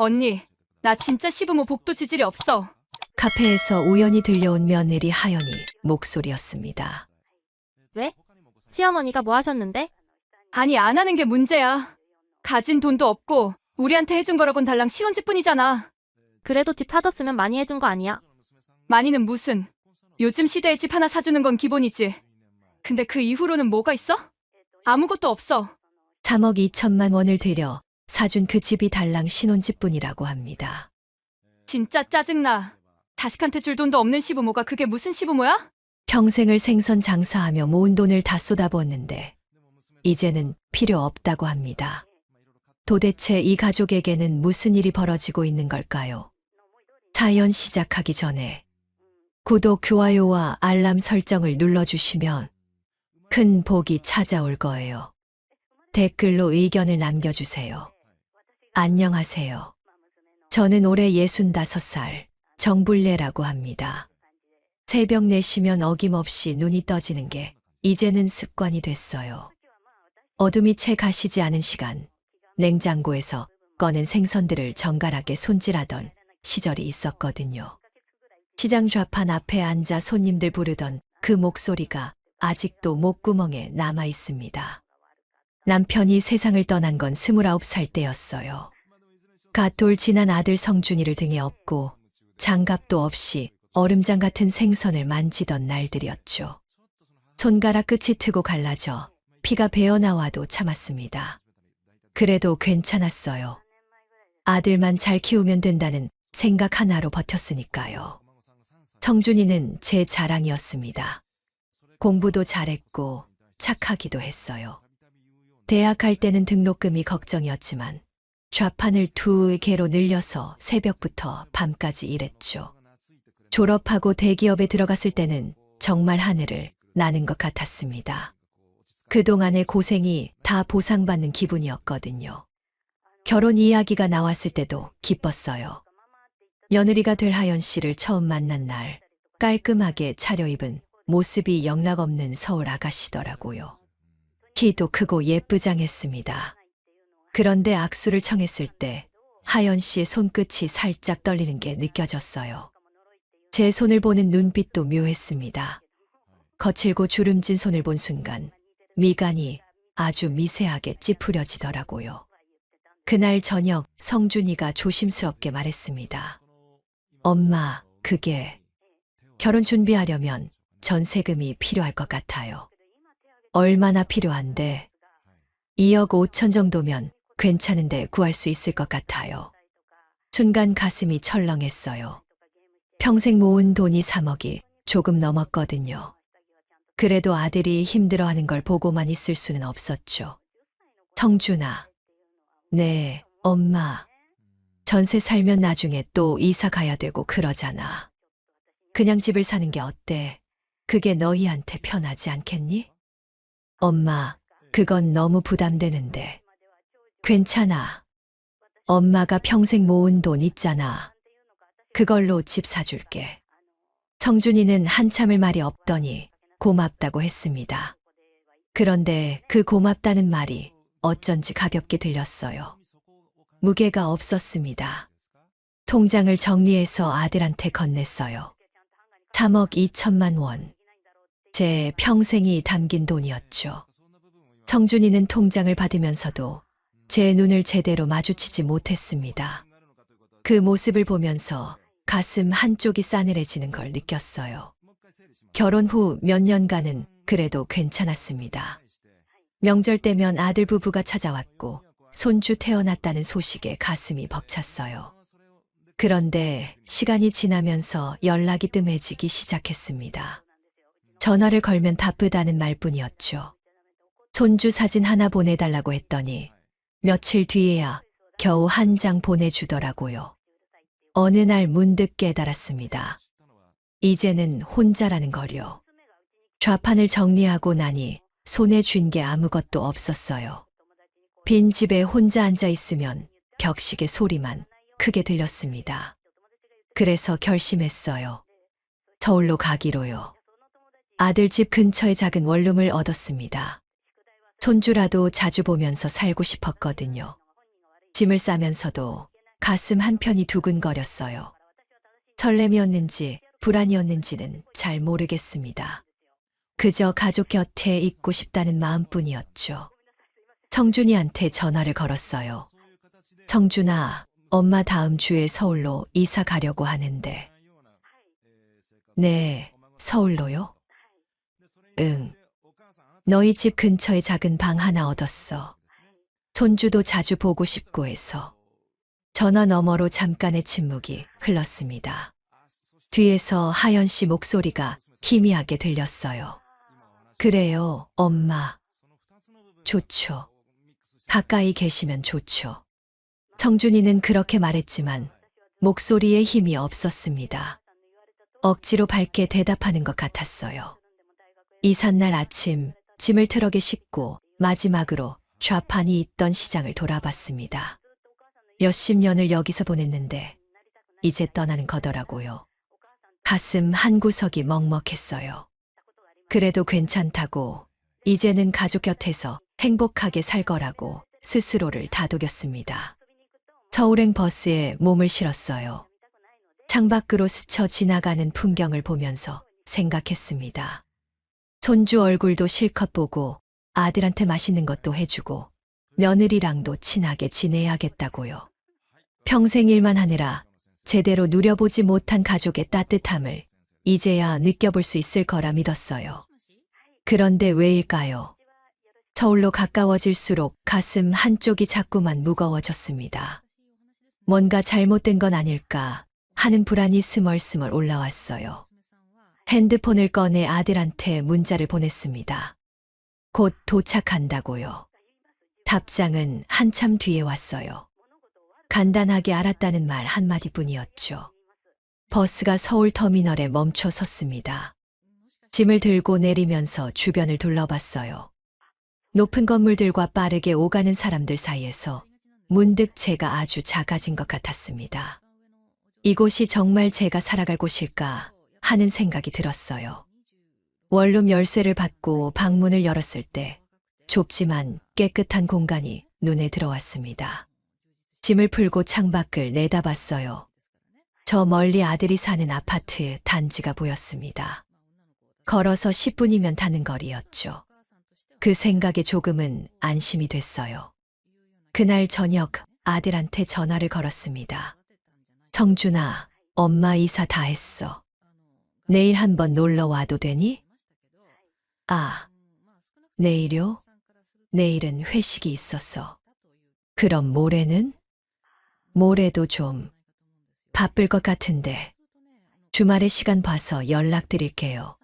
언니, 나 진짜 시부모 복도 지질이 없어. 카페에서 우연히 들려온 며느리 하연이 목소리였습니다. 왜? 시어머니가 뭐 하셨는데? 아니, 안 하는 게 문제야. 가진 돈도 없고 우리한테 해준 거라곤 달랑 신혼집뿐이잖아. 그래도 집 사줬으면 많이 해준 거 아니야? 많이는 무슨. 요즘 시대에 집 하나 사주는 건 기본이지. 근데 그 이후로는 뭐가 있어? 아무것도 없어. 3억 2천만 원을 들여 사준 그 집이 달랑 신혼집뿐이라고 합니다. 진짜 짜증나. 자식한테 줄 돈도 없는 시부모가 그게 무슨 시부모야? 평생을 생선 장사하며 모은 돈을 다 쏟아부었는데 이제는 필요 없다고 합니다. 도대체 이 가족에게는 무슨 일이 벌어지고 있는 걸까요? 사연 시작하기 전에 구독, 좋아요와 알람 설정을 눌러주시면 큰 복이 찾아올 거예요. 댓글로 의견을 남겨주세요. 안녕하세요. 저는 올해 65살 정불례라고 합니다. 새벽 4시면 어김없이 눈이 떠지는 게 이제는 습관이 됐어요. 어둠이 채 가시지 않은 시간, 냉장고에서 꺼낸 생선들을 정갈하게 손질하던 시절이 있었거든요. 시장 좌판 앞에 앉아 손님들 부르던 그 목소리가 아직도 목구멍에 남아 있습니다. 남편이 세상을 떠난 건 29살 때였어요. 갓 돌 지난 아들 성준이를 등에 업고 장갑도 없이 얼음장 같은 생선을 만지던 날들이었죠. 손가락 끝이 트고 갈라져 피가 배어나와도 참았습니다. 그래도 괜찮았어요. 아들만 잘 키우면 된다는 생각 하나로 버텼으니까요. 성준이는 제 자랑이었습니다. 공부도 잘했고 착하기도 했어요. 대학 갈 때는 등록금이 걱정이었지만 좌판을 2개로 늘려서 새벽부터 밤까지 일했죠. 졸업하고 대기업에 들어갔을 때는 정말 하늘을 나는 것 같았습니다. 그동안의 고생이 다 보상받는 기분이었거든요. 결혼 이야기가 나왔을 때도 기뻤어요. 며느리가 될 하연 씨를 처음 만난 날 깔끔하게 차려입은 모습이 영락없는 서울 아가씨더라고요. 키도 크고 예쁘장했습니다. 그런데 악수를 청했을 때 하연 씨의 손끝이 살짝 떨리는 게 느껴졌어요. 제 손을 보는 눈빛도 묘했습니다. 거칠고 주름진 손을 본 순간 미간이 아주 미세하게 찌푸려지더라고요. 그날 저녁 성준이가 조심스럽게 말했습니다. 엄마, 그게 결혼 준비하려면 전세금이 필요할 것 같아요. 얼마나 필요한데? 2억 5천 정도면 괜찮은데 구할 수 있을 것 같아요. 순간 가슴이 철렁했어요. 평생 모은 돈이 3억이 조금 넘었거든요. 그래도 아들이 힘들어하는 걸 보고만 있을 수는 없었죠. 성준아. 네, 엄마. 전세 살면 나중에 또 이사 가야 되고 그러잖아. 그냥 집을 사는 게 어때? 그게 너희한테 편하지 않겠니? 엄마, 그건 너무 부담되는데. 괜찮아. 엄마가 평생 모은 돈 있잖아. 그걸로 집 사줄게. 성준이는 한참을 말이 없더니 고맙다고 했습니다. 그런데 그 고맙다는 말이 어쩐지 가볍게 들렸어요. 무게가 없었습니다. 통장을 정리해서 아들한테 건넸어요. 3억 2천만 원. 제 평생이 담긴 돈이었죠. 성준이는 통장을 받으면서도 제 눈을 제대로 마주치지 못했습니다. 그 모습을 보면서 가슴 한쪽이 싸늘해지는 걸 느꼈어요. 결혼 후 몇 년간은 그래도 괜찮았습니다. 명절 때면 아들 부부가 찾아왔고 손주 태어났다는 소식에 가슴이 벅찼어요. 그런데 시간이 지나면서 연락이 뜸해지기 시작했습니다. 전화를 걸면 바쁘다는 말뿐이었죠. 손주 사진 하나 보내달라고 했더니 며칠 뒤에야 겨우 한 장 보내주더라고요. 어느 날 문득 깨달았습니다. 이제는 혼자라는 거요. 좌판을 정리하고 나니 손에 쥔 게 아무것도 없었어요. 빈 집에 혼자 앉아 있으면 격식의 소리만 크게 들렸습니다. 그래서 결심했어요. 서울로 가기로요. 아들 집 근처에 작은 원룸을 얻었습니다. 손주라도 자주 보면서 살고 싶었거든요. 짐을 싸면서도 가슴 한편이 두근거렸어요. 설렘이었는지 불안이었는지는 잘 모르겠습니다. 그저 가족 곁에 있고 싶다는 마음뿐이었죠. 성준이한테 전화를 걸었어요. 성준아, 엄마 다음 주에 서울로 이사 가려고 하는데. 네, 서울로요? 응. 너희 집 근처에 작은 방 하나 얻었어. 손주도 자주 보고 싶고 해서. 전화 너머로 잠깐의 침묵이 흘렀습니다. 뒤에서 하연 씨 목소리가 희미하게 들렸어요. 그래요, 엄마. 좋죠. 가까이 계시면 좋죠. 성준이는 그렇게 말했지만 목소리에 힘이 없었습니다. 억지로 밝게 대답하는 것 같았어요. 이삿날 아침 짐을 트럭에 싣고 마지막으로 좌판이 있던 시장을 돌아봤습니다. 몇십 년을 여기서 보냈는데 이제 떠나는 거더라고요. 가슴 한구석이 먹먹했어요. 그래도 괜찮다고, 이제는 가족 곁에서 행복하게 살 거라고 스스로를 다독였습니다. 서울행 버스에 몸을 실었어요. 창밖으로 스쳐 지나가는 풍경을 보면서 생각했습니다. 손주 얼굴도 실컷 보고 아들한테 맛있는 것도 해주고 며느리랑도 친하게 지내야겠다고요. 평생 일만 하느라 제대로 누려보지 못한 가족의 따뜻함을 이제야 느껴볼 수 있을 거라 믿었어요. 그런데 왜일까요? 서울로 가까워질수록 가슴 한쪽이 자꾸만 무거워졌습니다. 뭔가 잘못된 건 아닐까 하는 불안이 스멀스멀 올라왔어요. 핸드폰을 꺼내 아들한테 문자를 보냈습니다. 곧 도착한다고요. 답장은 한참 뒤에 왔어요. 간단하게 알았다는 말 한마디뿐이었죠. 버스가 서울 터미널에 멈춰 섰습니다. 짐을 들고 내리면서 주변을 둘러봤어요. 높은 건물들과 빠르게 오가는 사람들 사이에서 문득 제가 아주 작아진 것 같았습니다. 이곳이 정말 제가 살아갈 곳일까 하는 생각이 들었어요. 원룸 열쇠를 받고 방문을 열었을 때 좁지만 깨끗한 공간이 눈에 들어왔습니다. 짐을 풀고 창밖을 내다봤어요. 저 멀리 아들이 사는 아파트 단지가 보였습니다. 걸어서 10분이면 타는 거리였죠. 그 생각에 조금은 안심이 됐어요. 그날 저녁 아들한테 전화를 걸었습니다. 성준아, 엄마 이사 다 했어. 내일 한번 놀러 와도 되니? 아, 내일요? 내일은 회식이 있어서. 그럼 모레는? 모레도 좀 바쁠 것 같은데 주말에 시간 봐서 연락드릴게요.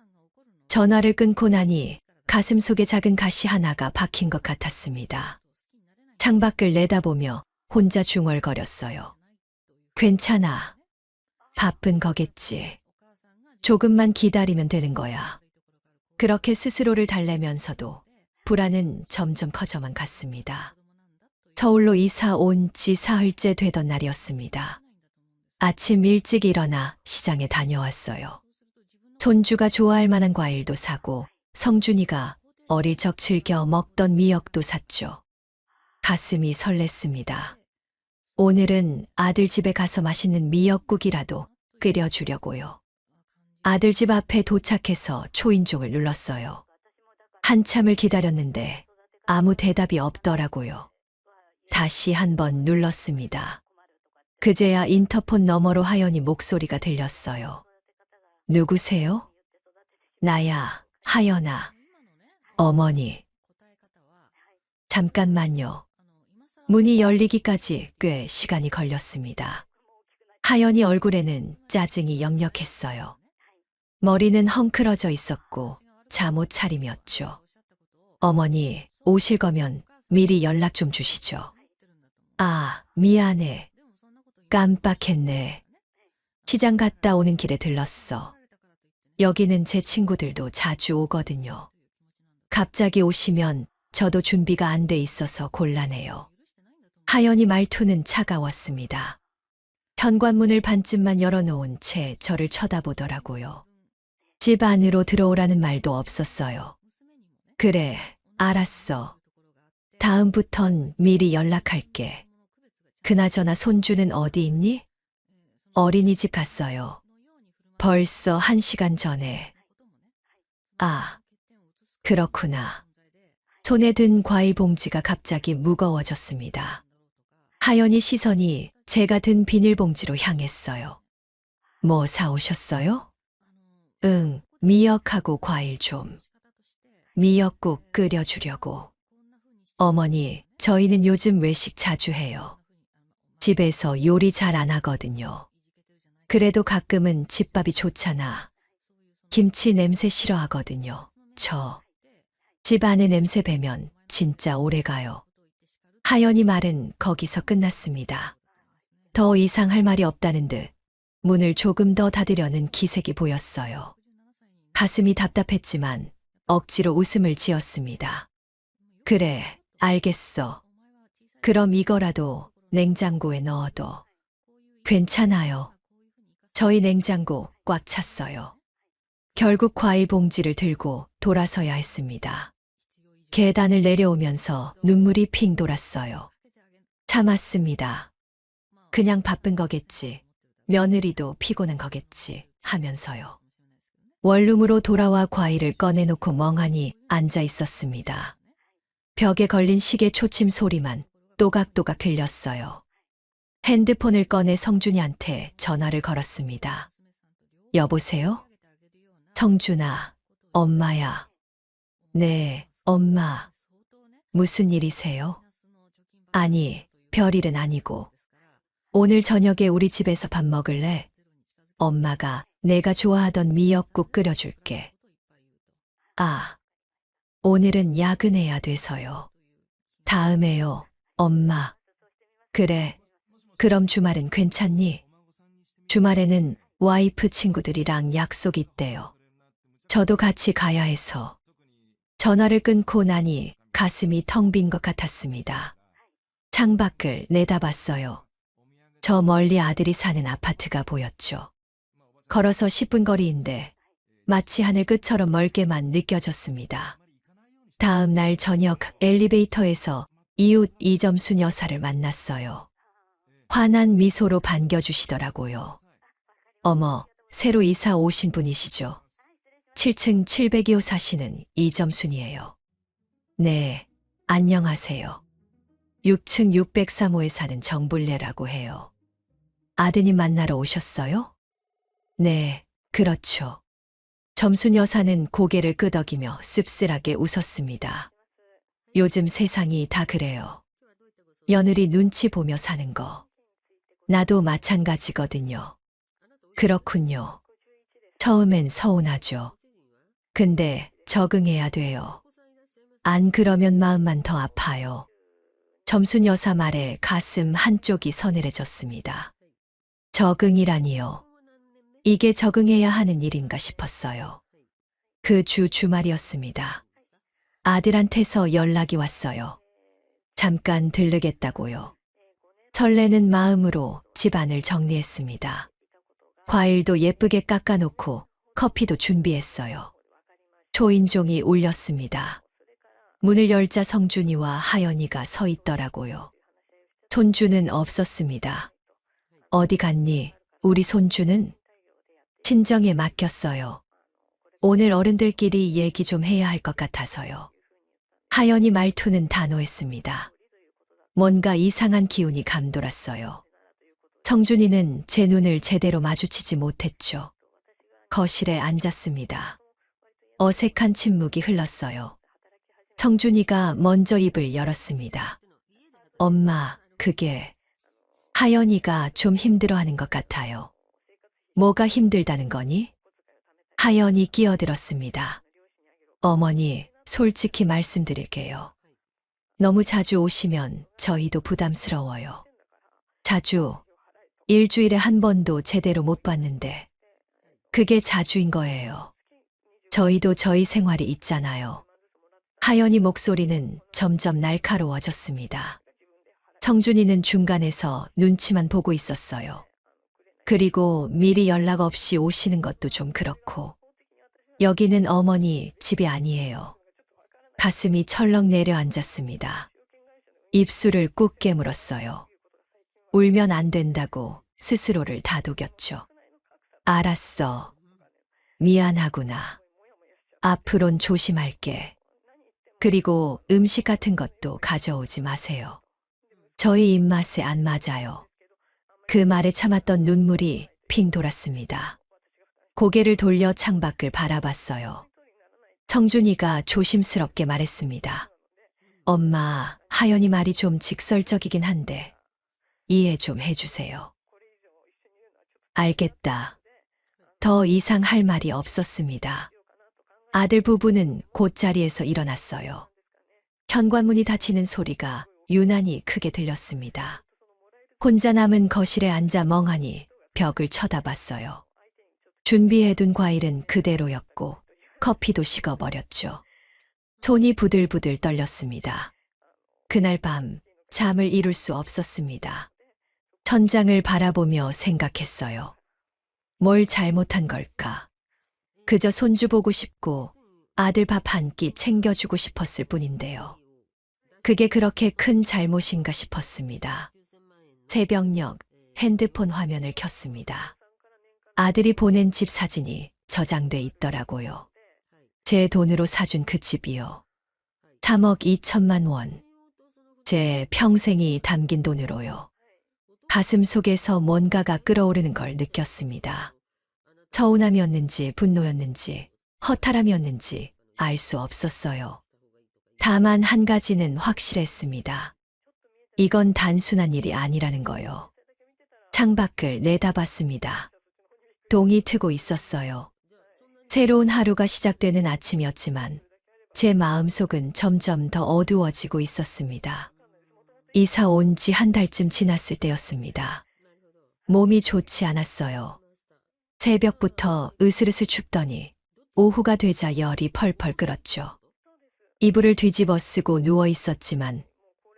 전화를 끊고 나니 가슴 속에 작은 가시 하나가 박힌 것 같았습니다. 창밖을 내다보며 혼자 중얼거렸어요. 괜찮아. 바쁜 거겠지. 조금만 기다리면 되는 거야. 그렇게 스스로를 달래면서도 불안은 점점 커져만 갔습니다. 서울로 이사 온 지 사흘째 되던 날이었습니다. 아침 일찍 일어나 시장에 다녀왔어요. 손주가 좋아할 만한 과일도 사고 성준이가 어릴 적 즐겨 먹던 미역도 샀죠. 가슴이 설렜습니다. 오늘은 아들 집에 가서 맛있는 미역국이라도 끓여주려고요. 아들 집 앞에 도착해서 초인종을 눌렀어요. 한참을 기다렸는데 아무 대답이 없더라고요. 다시 한번 눌렀습니다. 그제야 인터폰 너머로 하연이 목소리가 들렸어요. 누구세요? 나야, 하연아. 어머니. 잠깐만요. 문이 열리기까지 꽤 시간이 걸렸습니다. 하연이 얼굴에는 짜증이 역력했어요. 머리는 헝클어져 있었고 잠옷 차림이었죠. 어머니, 오실 거면 미리 연락 좀 주시죠. 아, 미안해. 깜빡했네. 시장 갔다 오는 길에 들렀어. 여기는 제 친구들도 자주 오거든요. 갑자기 오시면 저도 준비가 안 돼 있어서 곤란해요. 하연이 말투는 차가웠습니다. 현관문을 반쯤만 열어놓은 채 저를 쳐다보더라고요. 집 안으로 들어오라는 말도 없었어요. 그래, 알았어. 다음부턴 미리 연락할게. 그나저나 손주는 어디 있니? 어린이집 갔어요. 벌써 1시간 전에. 아, 그렇구나. 손에 든 과일 봉지가 갑자기 무거워졌습니다. 하연이 시선이 제가 든 비닐봉지로 향했어요. 뭐 사오셨어요? 응, 미역하고 과일 좀. 미역국 끓여주려고. 어머니, 저희는 요즘 외식 자주 해요. 집에서 요리 잘 안 하거든요. 그래도 가끔은 집밥이 좋잖아. 김치 냄새 싫어하거든요. 저. 집 안에 냄새 배면 진짜 오래 가요. 하연이 말은 거기서 끝났습니다. 더 이상 할 말이 없다는 듯 문을 조금 더 닫으려는 기색이 보였어요. 가슴이 답답했지만 억지로 웃음을 지었습니다. 그래, 알겠어. 그럼 이거라도 냉장고에 넣어둬. 괜찮아요. 저희 냉장고 꽉 찼어요. 결국 과일 봉지를 들고 돌아서야 했습니다. 계단을 내려오면서 눈물이 핑 돌았어요. 참았습니다. 그냥 바쁜 거겠지. 며느리도 피곤한 거겠지 하면서요. 원룸으로 돌아와 과일을 꺼내놓고 멍하니 앉아 있었습니다. 벽에 걸린 시계 초침 소리만 또각또각 들렸어요. 핸드폰을 꺼내 성준이한테 전화를 걸었습니다. 여보세요? 성준아, 엄마야. 네, 엄마. 무슨 일이세요? 아니, 별일은 아니고. 오늘 저녁에 우리 집에서 밥 먹을래? 엄마가 내가 좋아하던 미역국 끓여줄게. 아, 오늘은 야근해야 돼서요. 다음에요, 엄마. 그래, 그럼 주말은 괜찮니? 주말에는 와이프 친구들이랑 약속 있대요. 저도 같이 가야 해서. 전화를 끊고 나니 가슴이 텅 빈 것 같았습니다. 창밖을 내다봤어요. 저 멀리 아들이 사는 아파트가 보였죠. 걸어서 10분 거리인데 마치 하늘 끝처럼 멀게만 느껴졌습니다. 다음 날 저녁 엘리베이터에서 이웃 이점순 여사를 만났어요. 환한 미소로 반겨주시더라고요. 어머, 새로 이사 오신 분이시죠? 7층 702호 사시는 이점순이에요. 네, 안녕하세요. 6층 603호에 사는 정불례라고 해요. 아드님 만나러 오셨어요? 네, 그렇죠. 점순 여사는 고개를 끄덕이며 씁쓸하게 웃었습니다. 요즘 세상이 다 그래요. 며느리 눈치 보며 사는 거. 나도 마찬가지거든요. 그렇군요. 처음엔 서운하죠. 근데 적응해야 돼요. 안 그러면 마음만 더 아파요. 점순 여사 말에 가슴 한쪽이 서늘해졌습니다. 적응이라니요. 이게 적응해야 하는 일인가 싶었어요. 그 주 주말이었습니다. 아들한테서 연락이 왔어요. 잠깐 들르겠다고요. 설레는 마음으로 집안을 정리했습니다. 과일도 예쁘게 깎아놓고 커피도 준비했어요. 초인종이 울렸습니다. 문을 열자 성준이와 하연이가 서 있더라고요. 손주는 없었습니다. 어디 갔니? 우리 손주는? 친정에 맡겼어요. 오늘 어른들끼리 얘기 좀 해야 할 것 같아서요. 하연이 말투는 단호했습니다. 뭔가 이상한 기운이 감돌았어요. 성준이는 제 눈을 제대로 마주치지 못했죠. 거실에 앉았습니다. 어색한 침묵이 흘렀어요. 성준이가 먼저 입을 열었습니다. 엄마, 그게 하연이가 좀 힘들어하는 것 같아요. 뭐가 힘들다는 거니? 하연이 끼어들었습니다. 어머니, 솔직히 말씀드릴게요. 너무 자주 오시면 저희도 부담스러워요. 자주, 일주일에 한 번도 제대로 못 봤는데, 그게 자주인 거예요. 저희도 저희 생활이 있잖아요. 하연이 목소리는 점점 날카로워졌습니다. 성준이는 중간에서 눈치만 보고 있었어요. 그리고 미리 연락 없이 오시는 것도 좀 그렇고. 여기는 어머니 집이 아니에요. 가슴이 철렁 내려앉았습니다. 입술을 꾹 깨물었어요. 울면 안 된다고 스스로를 다독였죠. 알았어. 미안하구나. 앞으론 조심할게. 그리고 음식 같은 것도 가져오지 마세요. 저희 입맛에 안 맞아요. 그 말에 참았던 눈물이 핑 돌았습니다. 고개를 돌려 창밖을 바라봤어요. 성준이가 조심스럽게 말했습니다. 엄마, 하연이 말이 좀 직설적이긴 한데 이해 좀 해주세요. 알겠다. 더 이상 할 말이 없었습니다. 아들 부부는 곧 자리에서 일어났어요. 현관문이 닫히는 소리가 유난히 크게 들렸습니다. 혼자 남은 거실에 앉아 멍하니 벽을 쳐다봤어요. 준비해둔 과일은 그대로였고 커피도 식어버렸죠. 손이 부들부들 떨렸습니다. 그날 밤 잠을 이룰 수 없었습니다. 천장을 바라보며 생각했어요. 뭘 잘못한 걸까? 그저 손주 보고 싶고 아들 밥 한 끼 챙겨주고 싶었을 뿐인데요. 그게 그렇게 큰 잘못인가 싶었습니다. 새벽녘 핸드폰 화면을 켰습니다. 아들이 보낸 집 사진이 저장돼 있더라고요. 제 돈으로 사준 그 집이요. 3억 2천만 원. 제 평생이 담긴 돈으로요. 가슴 속에서 뭔가가 끓어오르는 걸 느꼈습니다. 서운함이었는지 분노였는지 허탈함이었는지 알 수 없었어요. 다만 한 가지는 확실했습니다. 이건 단순한 일이 아니라는 거요. 창밖을 내다봤습니다. 동이 트고 있었어요. 새로운 하루가 시작되는 아침이었지만 제 마음속은 점점 더 어두워지고 있었습니다. 이사 온 지 한 달쯤 지났을 때였습니다. 몸이 좋지 않았어요. 새벽부터 으슬으슬 춥더니 오후가 되자 열이 펄펄 끓었죠. 이불을 뒤집어 쓰고 누워 있었지만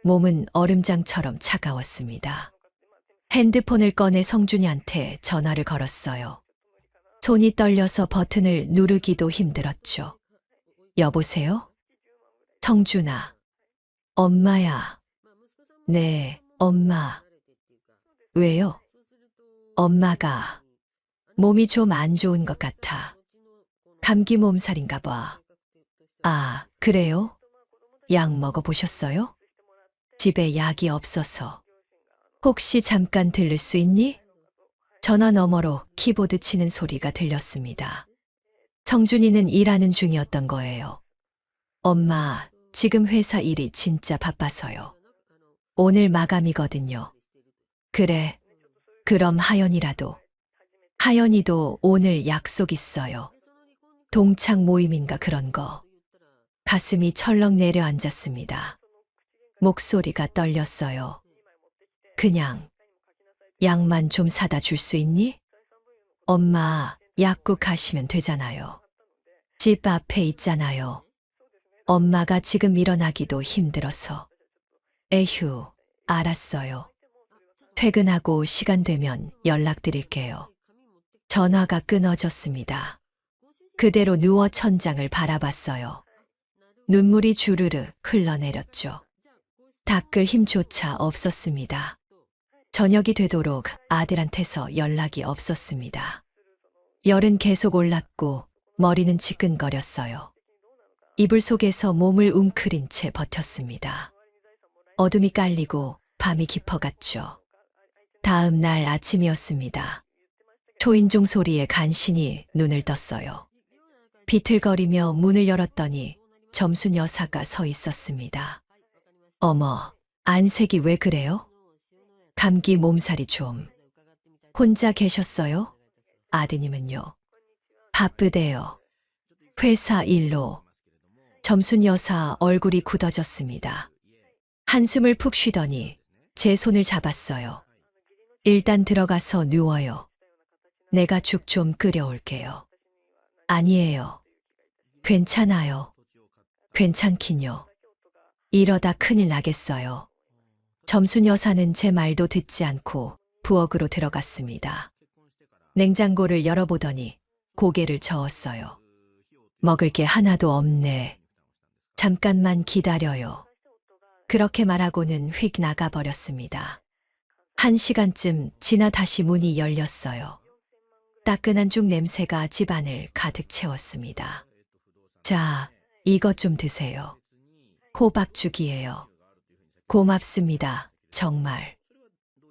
몸은 얼음장처럼 차가웠습니다. 핸드폰을 꺼내 성준이한테 전화를 걸었어요. 손이 떨려서 버튼을 누르기도 힘들었죠. 여보세요? 성준아. 엄마야. 네, 엄마. 왜요? 엄마가 몸이 좀 안 좋은 것 같아. 감기 몸살인가 봐. 아, 그래요? 약 먹어보셨어요? 집에 약이 없어서. 혹시 잠깐 들를 수 있니? 전화 너머로 키보드 치는 소리가 들렸습니다. 성준이는 일하는 중이었던 거예요. 엄마, 지금 회사 일이 진짜 바빠서요. 오늘 마감이거든요. 그래, 그럼 하연이라도. 하연이도 오늘 약속 있어요. 동창 모임인가 그런 거. 가슴이 철렁 내려앉았습니다. 목소리가 떨렸어요. 그냥 약만 좀 사다 줄 수 있니? 엄마, 약국 가시면 되잖아요. 집 앞에 있잖아요. 엄마가 지금 일어나기도 힘들어서. 에휴, 알았어요. 퇴근하고 시간 되면 연락드릴게요. 전화가 끊어졌습니다. 그대로 누워 천장을 바라봤어요. 눈물이 주르르 흘러내렸죠. 닦을 힘조차 없었습니다. 저녁이 되도록 아들한테서 연락이 없었습니다. 열은 계속 올랐고 머리는 지끈거렸어요. 이불 속에서 몸을 웅크린 채 버텼습니다. 어둠이 깔리고 밤이 깊어갔죠. 다음 날 아침이었습니다. 초인종 소리에 간신히 눈을 떴어요. 비틀거리며 문을 열었더니 점순 여사가 서 있었습니다. 어머, 안색이 왜 그래요? 감기 몸살이 좀. 혼자 계셨어요? 아드님은요? 바쁘대요. 회사 일로. 점순 여사 얼굴이 굳어졌습니다. 한숨을 푹 쉬더니 제 손을 잡았어요. 일단 들어가서 누워요. 내가 죽 좀 끓여올게요. 아니에요. 괜찮아요. 괜찮긴요. 이러다 큰일 나겠어요. 점순 여사는 제 말도 듣지 않고 부엌으로 들어갔습니다. 냉장고를 열어보더니 고개를 저었어요. 먹을 게 하나도 없네. 잠깐만 기다려요. 그렇게 말하고는 휙 나가버렸습니다. 1시간쯤 지나 다시 문이 열렸어요. 따끈한 죽 냄새가 집안을 가득 채웠습니다. 자, 이것 좀 드세요. 호박죽이에요. 고맙습니다. 정말.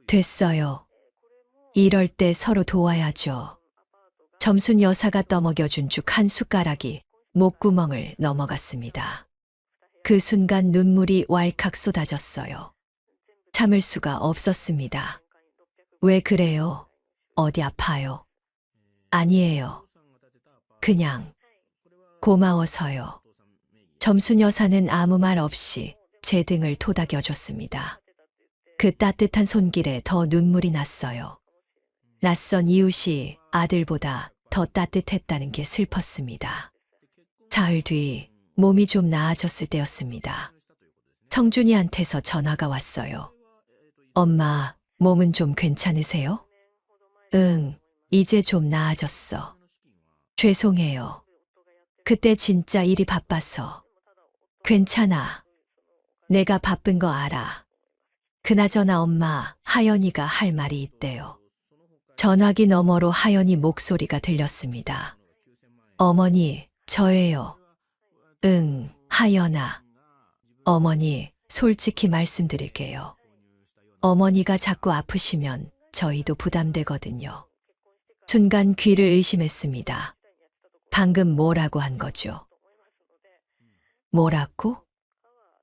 됐어요. 이럴 때 서로 도와야죠. 점순 여사가 떠먹여준 죽 한 숟가락이 목구멍을 넘어갔습니다. 그 순간 눈물이 왈칵 쏟아졌어요. 참을 수가 없었습니다. 왜 그래요? 어디 아파요? 아니에요. 그냥 고마워서요. 점순 여사는 아무 말 없이 제 등을 토닥여줬습니다. 그 따뜻한 손길에 더 눈물이 났어요. 낯선 이웃이 아들보다 더 따뜻했다는 게 슬펐습니다. 사흘 뒤 몸이 좀 나아졌을 때였습니다. 성준이한테서 전화가 왔어요. 엄마, 몸은 좀 괜찮으세요? 응, 이제 좀 나아졌어. 죄송해요. 그때 진짜 일이 바빠서. 괜찮아. 내가 바쁜 거 알아. 그나저나 엄마, 하연이가 할 말이 있대요. 전화기 너머로 하연이 목소리가 들렸습니다. 어머니, 저예요. 응, 하연아. 어머니, 솔직히 말씀드릴게요. 어머니가 자꾸 아프시면 저희도 부담되거든요. 순간 귀를 의심했습니다. 방금 뭐라고 한 거죠? 뭐라고?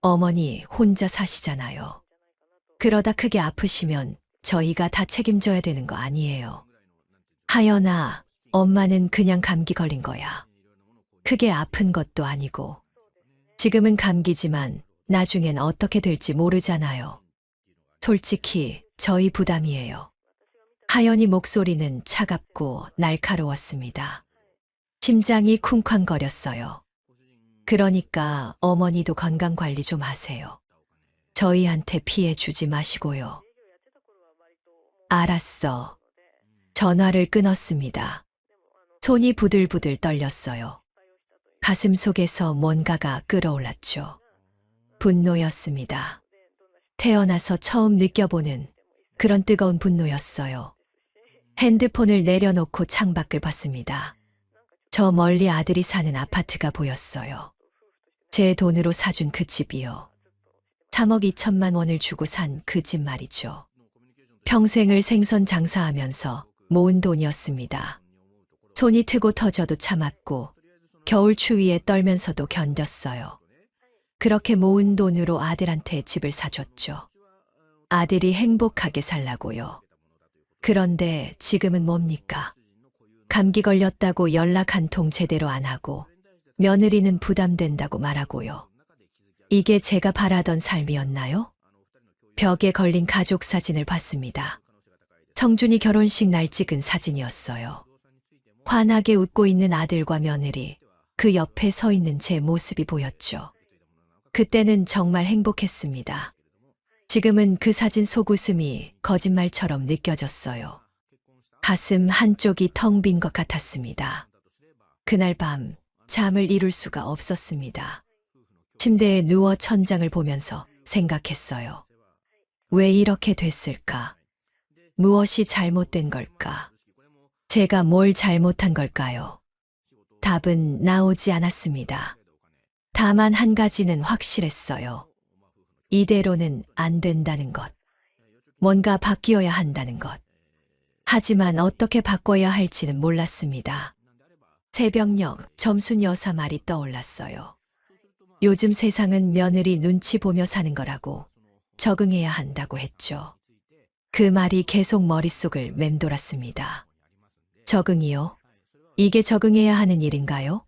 어머니 혼자 사시잖아요. 그러다 크게 아프시면 저희가 다 책임져야 되는 거 아니에요. 하연아, 엄마는 그냥 감기 걸린 거야. 크게 아픈 것도 아니고. 지금은 감기지만 나중엔 어떻게 될지 모르잖아요. 솔직히 저희 부담이에요. 하연이 목소리는 차갑고 날카로웠습니다. 심장이 쿵쾅거렸어요. 그러니까 어머니도 건강관리 좀 하세요. 저희한테 피해 주지 마시고요. 알았어. 전화를 끊었습니다. 손이 부들부들 떨렸어요. 가슴 속에서 뭔가가 끓어올랐죠. 분노였습니다. 태어나서 처음 느껴보는 그런 뜨거운 분노였어요. 핸드폰을 내려놓고 창밖을 봤습니다. 저 멀리 아들이 사는 아파트가 보였어요. 제 돈으로 사준 그 집이요. 3억 2천만 원을 주고 산 그 집 말이죠. 평생을 생선 장사하면서 모은 돈이었습니다. 손이 트고 터져도 참았고 겨울 추위에 떨면서도 견뎠어요. 그렇게 모은 돈으로 아들한테 집을 사줬죠. 아들이 행복하게 살라고요. 그런데 지금은 뭡니까? 감기 걸렸다고 연락 한 통 제대로 안 하고 며느리는 부담된다고 말하고요. 이게 제가 바라던 삶이었나요? 벽에 걸린 가족 사진을 봤습니다. 성준이 결혼식 날 찍은 사진이었어요. 환하게 웃고 있는 아들과 며느리, 그 옆에 서 있는 제 모습이 보였죠. 그때는 정말 행복했습니다. 지금은 그 사진 속웃음이 거짓말처럼 느껴졌어요. 가슴 한쪽이 텅 빈 것 같았습니다. 그날 밤 잠을 이룰 수가 없었습니다. 침대에 누워 천장을 보면서 생각했어요. 왜 이렇게 됐을까? 무엇이 잘못된 걸까? 제가 뭘 잘못한 걸까요? 답은 나오지 않았습니다. 다만 한 가지는 확실했어요. 이대로는 안 된다는 것. 뭔가 바뀌어야 한다는 것. 하지만 어떻게 바꿔야 할지는 몰랐습니다. 새벽녘 점순 여사 말이 떠올랐어요. 요즘 세상은 며느리 눈치 보며 사는 거라고 적응해야 한다고 했죠. 그 말이 계속 머릿속을 맴돌았습니다. 적응이요? 이게 적응해야 하는 일인가요?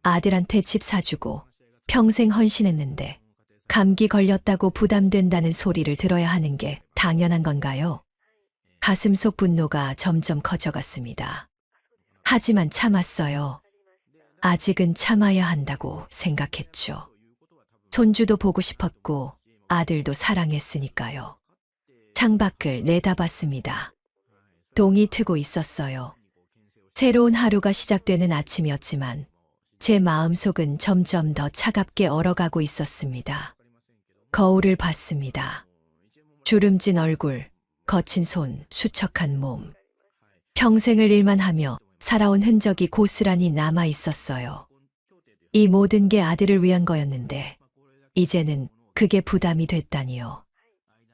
아들한테 집 사주고 평생 헌신했는데 감기 걸렸다고 부담된다는 소리를 들어야 하는 게 당연한 건가요? 가슴속 분노가 점점 커져갔습니다. 하지만 참았어요. 아직은 참아야 한다고 생각했죠. 손주도 보고 싶었고 아들도 사랑했으니까요. 창밖을 내다봤습니다. 동이 트고 있었어요. 새로운 하루가 시작되는 아침이었지만 제 마음속은 점점 더 차갑게 얼어가고 있었습니다. 거울을 봤습니다. 주름진 얼굴, 거친 손, 수척한 몸. 평생을 일만 하며 살아온 흔적이 고스란히 남아 있었어요. 이 모든 게 아들을 위한 거였는데, 이제는 그게 부담이 됐다니요.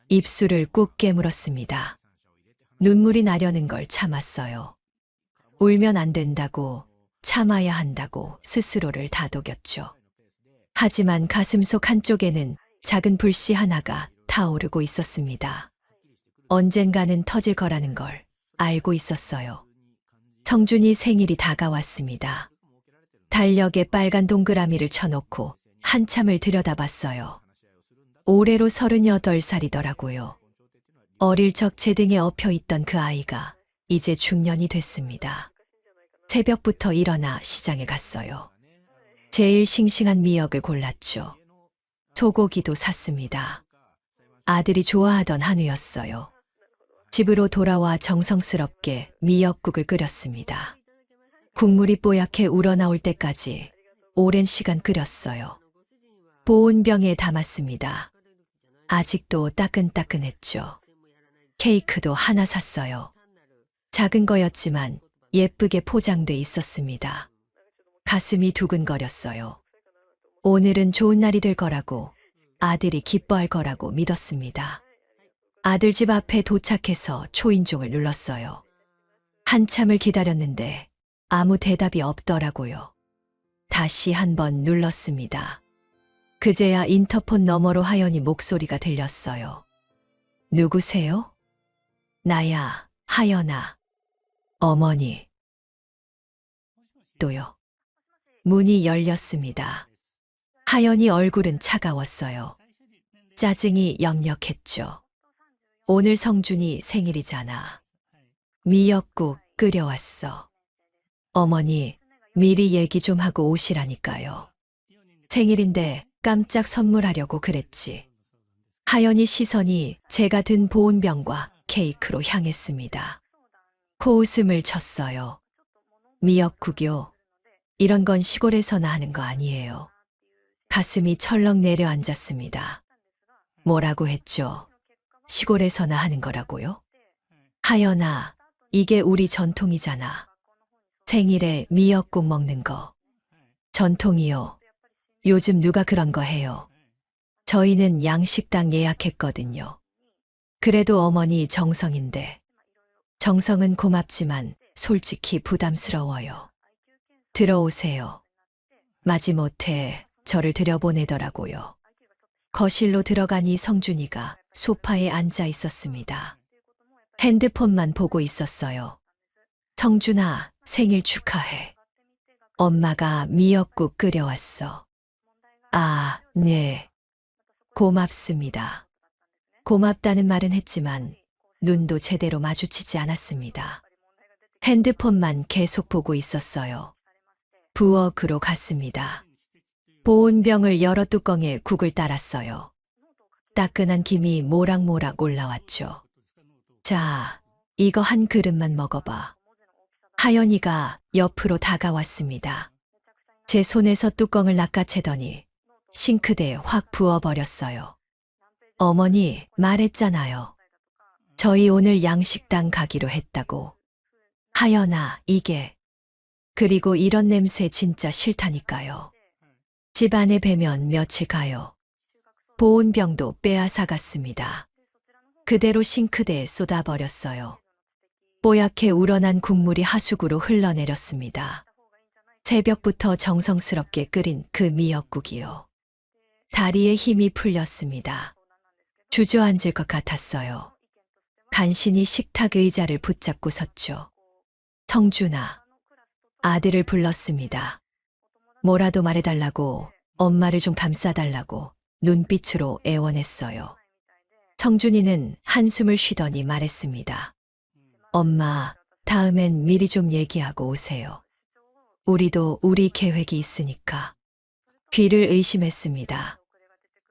입술을 꾹 깨물었습니다. 눈물이 나려는 걸 참았어요. 울면 안 된다고, 참아야 한다고 스스로를 다독였죠. 하지만 가슴속 한쪽에는 작은 불씨 하나가 타오르고 있었습니다. 언젠가는 터질 거라는 걸 알고 있었어요. 성준이 생일이 다가왔습니다. 달력에 빨간 동그라미를 쳐놓고 한참을 들여다봤어요. 올해로 38살이더라고요. 어릴 적 제 등에 엎여 있던 그 아이가 이제 중년이 됐습니다. 새벽부터 일어나 시장에 갔어요. 제일 싱싱한 미역을 골랐죠. 소고기도 샀습니다. 아들이 좋아하던 한우였어요. 집으로 돌아와 정성스럽게 미역국을 끓였습니다. 국물이 뽀얗게 우러나올 때까지 오랜 시간 끓였어요. 보온병에 담았습니다. 아직도 따끈따끈했죠. 케이크도 하나 샀어요. 작은 거였지만 예쁘게 포장돼 있었습니다. 가슴이 두근거렸어요. 오늘은 좋은 날이 될 거라고, 아들이 기뻐할 거라고 믿었습니다. 아들 집 앞에 도착해서 초인종을 눌렀어요. 한참을 기다렸는데 아무 대답이 없더라고요. 다시 한번 눌렀습니다. 그제야 인터폰 너머로 하연이 목소리가 들렸어요. 누구세요? 나야, 하연아. 어머니. 또요. 문이 열렸습니다. 하연이 얼굴은 차가웠어요. 짜증이 역력했죠. 오늘 성준이 생일이잖아. 미역국 끓여왔어. 어머니, 미리 얘기 좀 하고 오시라니까요. 생일인데 깜짝 선물하려고 그랬지. 하연이 시선이 제가 든 보온병과 케이크로 향했습니다. 코웃음을 쳤어요. 미역국이요. 이런 건 시골에서나 하는 거 아니에요. 가슴이 철렁 내려앉았습니다. 뭐라고 했죠? 시골에서나 하는 거라고요? 하연아, 이게 우리 전통이잖아. 생일에 미역국 먹는 거. 전통이요. 요즘 누가 그런 거 해요? 저희는 양식당 예약했거든요. 그래도 어머니 정성인데. 정성은 고맙지만 솔직히 부담스러워요. 들어오세요. 마지못해 저를 들여보내더라고요. 거실로 들어가니 성준이가 소파에 앉아 있었습니다. 핸드폰만 보고 있었어요. 성준아, 생일 축하해. 엄마가 미역국 끓여왔어. 아, 네. 고맙습니다. 고맙다는 말은 했지만 눈도 제대로 마주치지 않았습니다. 핸드폰만 계속 보고 있었어요. 부엌으로 갔습니다. 보온병을 열어 뚜껑에 국을 따랐어요. 따끈한 김이 모락모락 올라왔죠. 자, 이거 한 그릇만 먹어봐. 하연이가 옆으로 다가왔습니다. 제 손에서 뚜껑을 낚아채더니 싱크대에 확 부어버렸어요. 어머니, 말했잖아요. 저희 오늘 양식당 가기로 했다고. 하연아, 이게. 그리고 이런 냄새 진짜 싫다니까요. 집 안에 배면 며칠 가요. 보온병도 빼앗아 갔습니다. 그대로 싱크대에 쏟아버렸어요. 뽀얗게 우러난 국물이 하수구로 흘러내렸습니다. 새벽부터 정성스럽게 끓인 그 미역국이요. 다리에 힘이 풀렸습니다. 주저앉을 것 같았어요. 간신히 식탁 의자를 붙잡고 섰죠. 성준아, 아들을 불렀습니다. 뭐라도 말해달라고, 엄마를 좀 감싸달라고 눈빛으로 애원했어요. 성준이는 한숨을 쉬더니 말했습니다. 엄마, 다음엔 미리 좀 얘기하고 오세요. 우리도 우리 계획이 있으니까. 귀를 의심했습니다.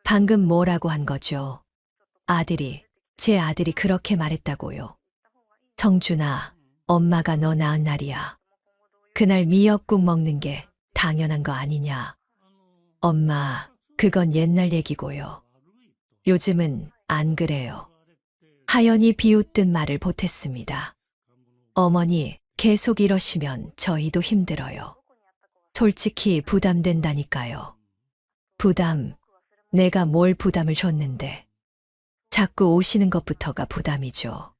방금 뭐라고 한 거죠? 제 아들이 그렇게 말했다고요. 성준아, 엄마가 너 낳은 날이야. 그날 미역국 먹는 게 당연한 거 아니냐. 엄마, 그건 옛날 얘기고요. 요즘은 안 그래요. 하연이 비웃듯 말을 보탰습니다. 어머니, 계속 이러시면 저희도 힘들어요. 솔직히 부담된다니까요. 부담, 내가 뭘 부담을 줬는데. 자꾸 오시는 것부터가 부담이죠.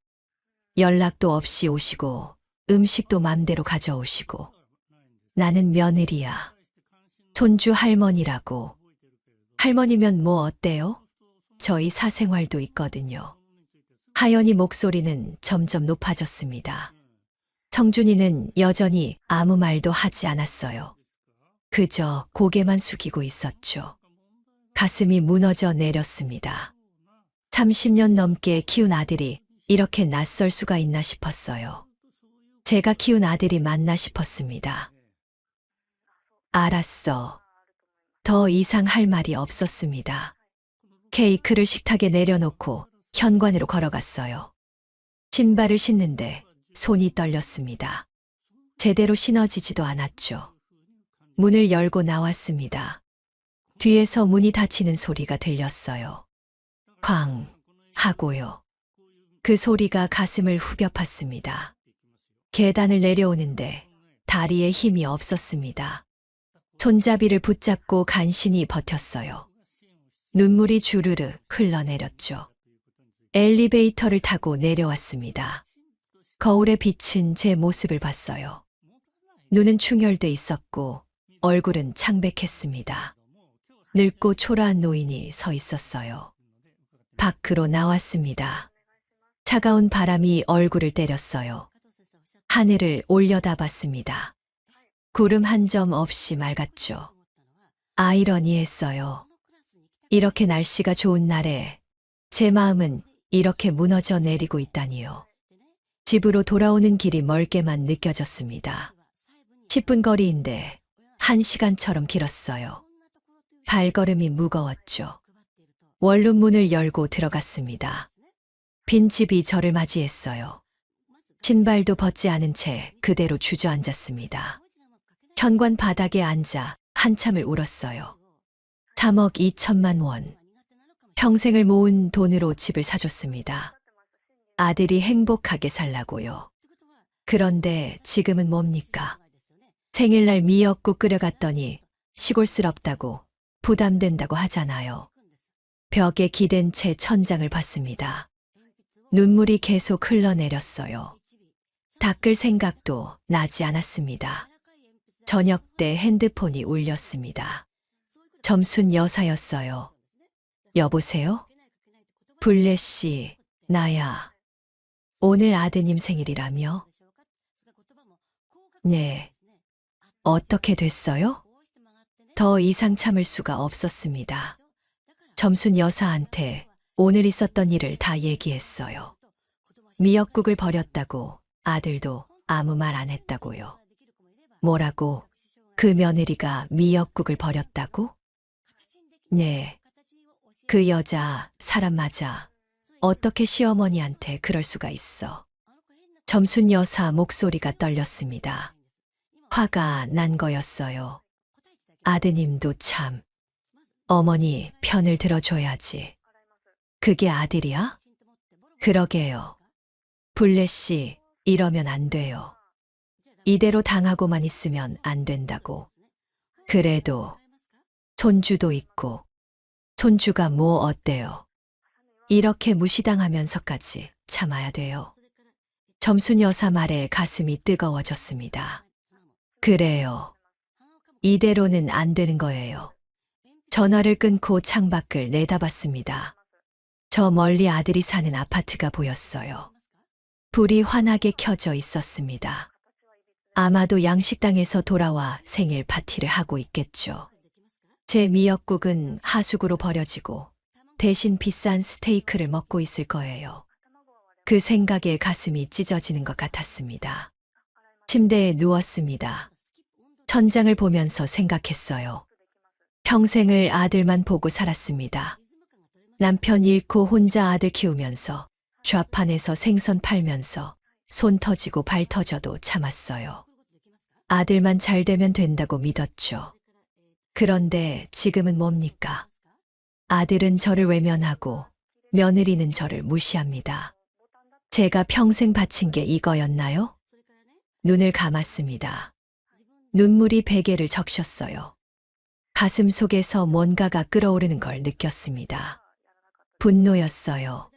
연락도 없이 오시고, 음식도 맘대로 가져오시고. 나는 며느리야. 손주 할머니라고. 할머니면 뭐 어때요? 저희 사생활도 있거든요. 하연이 목소리는 점점 높아졌습니다. 성준이는 여전히 아무 말도 하지 않았어요. 그저 고개만 숙이고 있었죠. 가슴이 무너져 내렸습니다. 30년 넘게 키운 아들이 이렇게 낯설 수가 있나 싶었어요. 제가 키운 아들이 맞나 싶었습니다. 알았어. 더 이상 할 말이 없었습니다. 케이크를 식탁에 내려놓고 현관으로 걸어갔어요. 신발을 신는데 손이 떨렸습니다. 제대로 신어지지도 않았죠. 문을 열고 나왔습니다. 뒤에서 문이 닫히는 소리가 들렸어요. 쾅 하고요. 그 소리가 가슴을 후벼 팠습니다. 계단을 내려오는데 다리에 힘이 없었습니다. 손잡이를 붙잡고 간신히 버텼어요. 눈물이 주르르 흘러내렸죠. 엘리베이터를 타고 내려왔습니다. 거울에 비친 제 모습을 봤어요. 눈은 충혈돼 있었고 얼굴은 창백했습니다. 늙고 초라한 노인이 서 있었어요. 밖으로 나왔습니다. 차가운 바람이 얼굴을 때렸어요. 하늘을 올려다봤습니다. 구름 한 점 없이 맑았죠. 아이러니했어요. 이렇게 날씨가 좋은 날에 제 마음은 이렇게 무너져 내리고 있다니요. 집으로 돌아오는 길이 멀게만 느껴졌습니다. 10분 거리인데 1시간처럼 길었어요. 발걸음이 무거웠죠. 원룸 문을 열고 들어갔습니다. 빈 집이 저를 맞이했어요. 신발도 벗지 않은 채 그대로 주저앉았습니다. 현관 바닥에 앉아 한참을 울었어요. 3억 2천만 원. 평생을 모은 돈으로 집을 사줬습니다. 아들이 행복하게 살라고요. 그런데 지금은 뭡니까? 생일날 미역국 끓여갔더니 시골스럽다고 부담된다고 하잖아요. 벽에 기댄 채 천장을 봤습니다. 눈물이 계속 흘러내렸어요. 닦을 생각도 나지 않았습니다. 저녁 때 핸드폰이 울렸습니다. 점순 여사였어요. 여보세요? 블레 씨, 나야. 오늘 아드님 생일이라며? 네. 어떻게 됐어요? 더 이상 참을 수가 없었습니다. 점순 여사한테 오늘 있었던 일을 다 얘기했어요. 미역국을 버렸다고 아들도 아무 말 안 했다고요. 뭐라고? 그 며느리가 미역국을 버렸다고? 네. 그 여자 사람 맞아. 어떻게 시어머니한테 그럴 수가 있어. 점순 여사 목소리가 떨렸습니다. 화가 난 거였어요. 아드님도 참. 어머니 편을 들어줘야지. 그게 아들이야? 그러게요. 블레 씨, 이러면 안 돼요. 이대로 당하고만 있으면 안 된다고. 그래도 손주도 있고. 손주가 뭐 어때요? 이렇게 무시당하면서까지 참아야 돼요. 점순 여사 말에 가슴이 뜨거워졌습니다. 그래요. 이대로는 안 되는 거예요. 전화를 끊고 창밖을 내다봤습니다. 저 멀리 아들이 사는 아파트가 보였어요. 불이 환하게 켜져 있었습니다. 아마도 양식당에서 돌아와 생일 파티를 하고 있겠죠. 제 미역국은 하수구로 버려지고 대신 비싼 스테이크를 먹고 있을 거예요. 그 생각에 가슴이 찢어지는 것 같았습니다. 침대에 누웠습니다. 천장을 보면서 생각했어요. 평생을 아들만 보고 살았습니다. 남편 잃고 혼자 아들 키우면서 좌판에서 생선 팔면서 손 터지고 발 터져도 참았어요. 아들만 잘 되면 된다고 믿었죠. 그런데 지금은 뭡니까? 아들은 저를 외면하고 며느리는 저를 무시합니다. 제가 평생 바친 게 이거였나요? 눈을 감았습니다. 눈물이 베개를 적셨어요. 가슴 속에서 뭔가가 끓어오르는 걸 느꼈습니다. 분노였어요.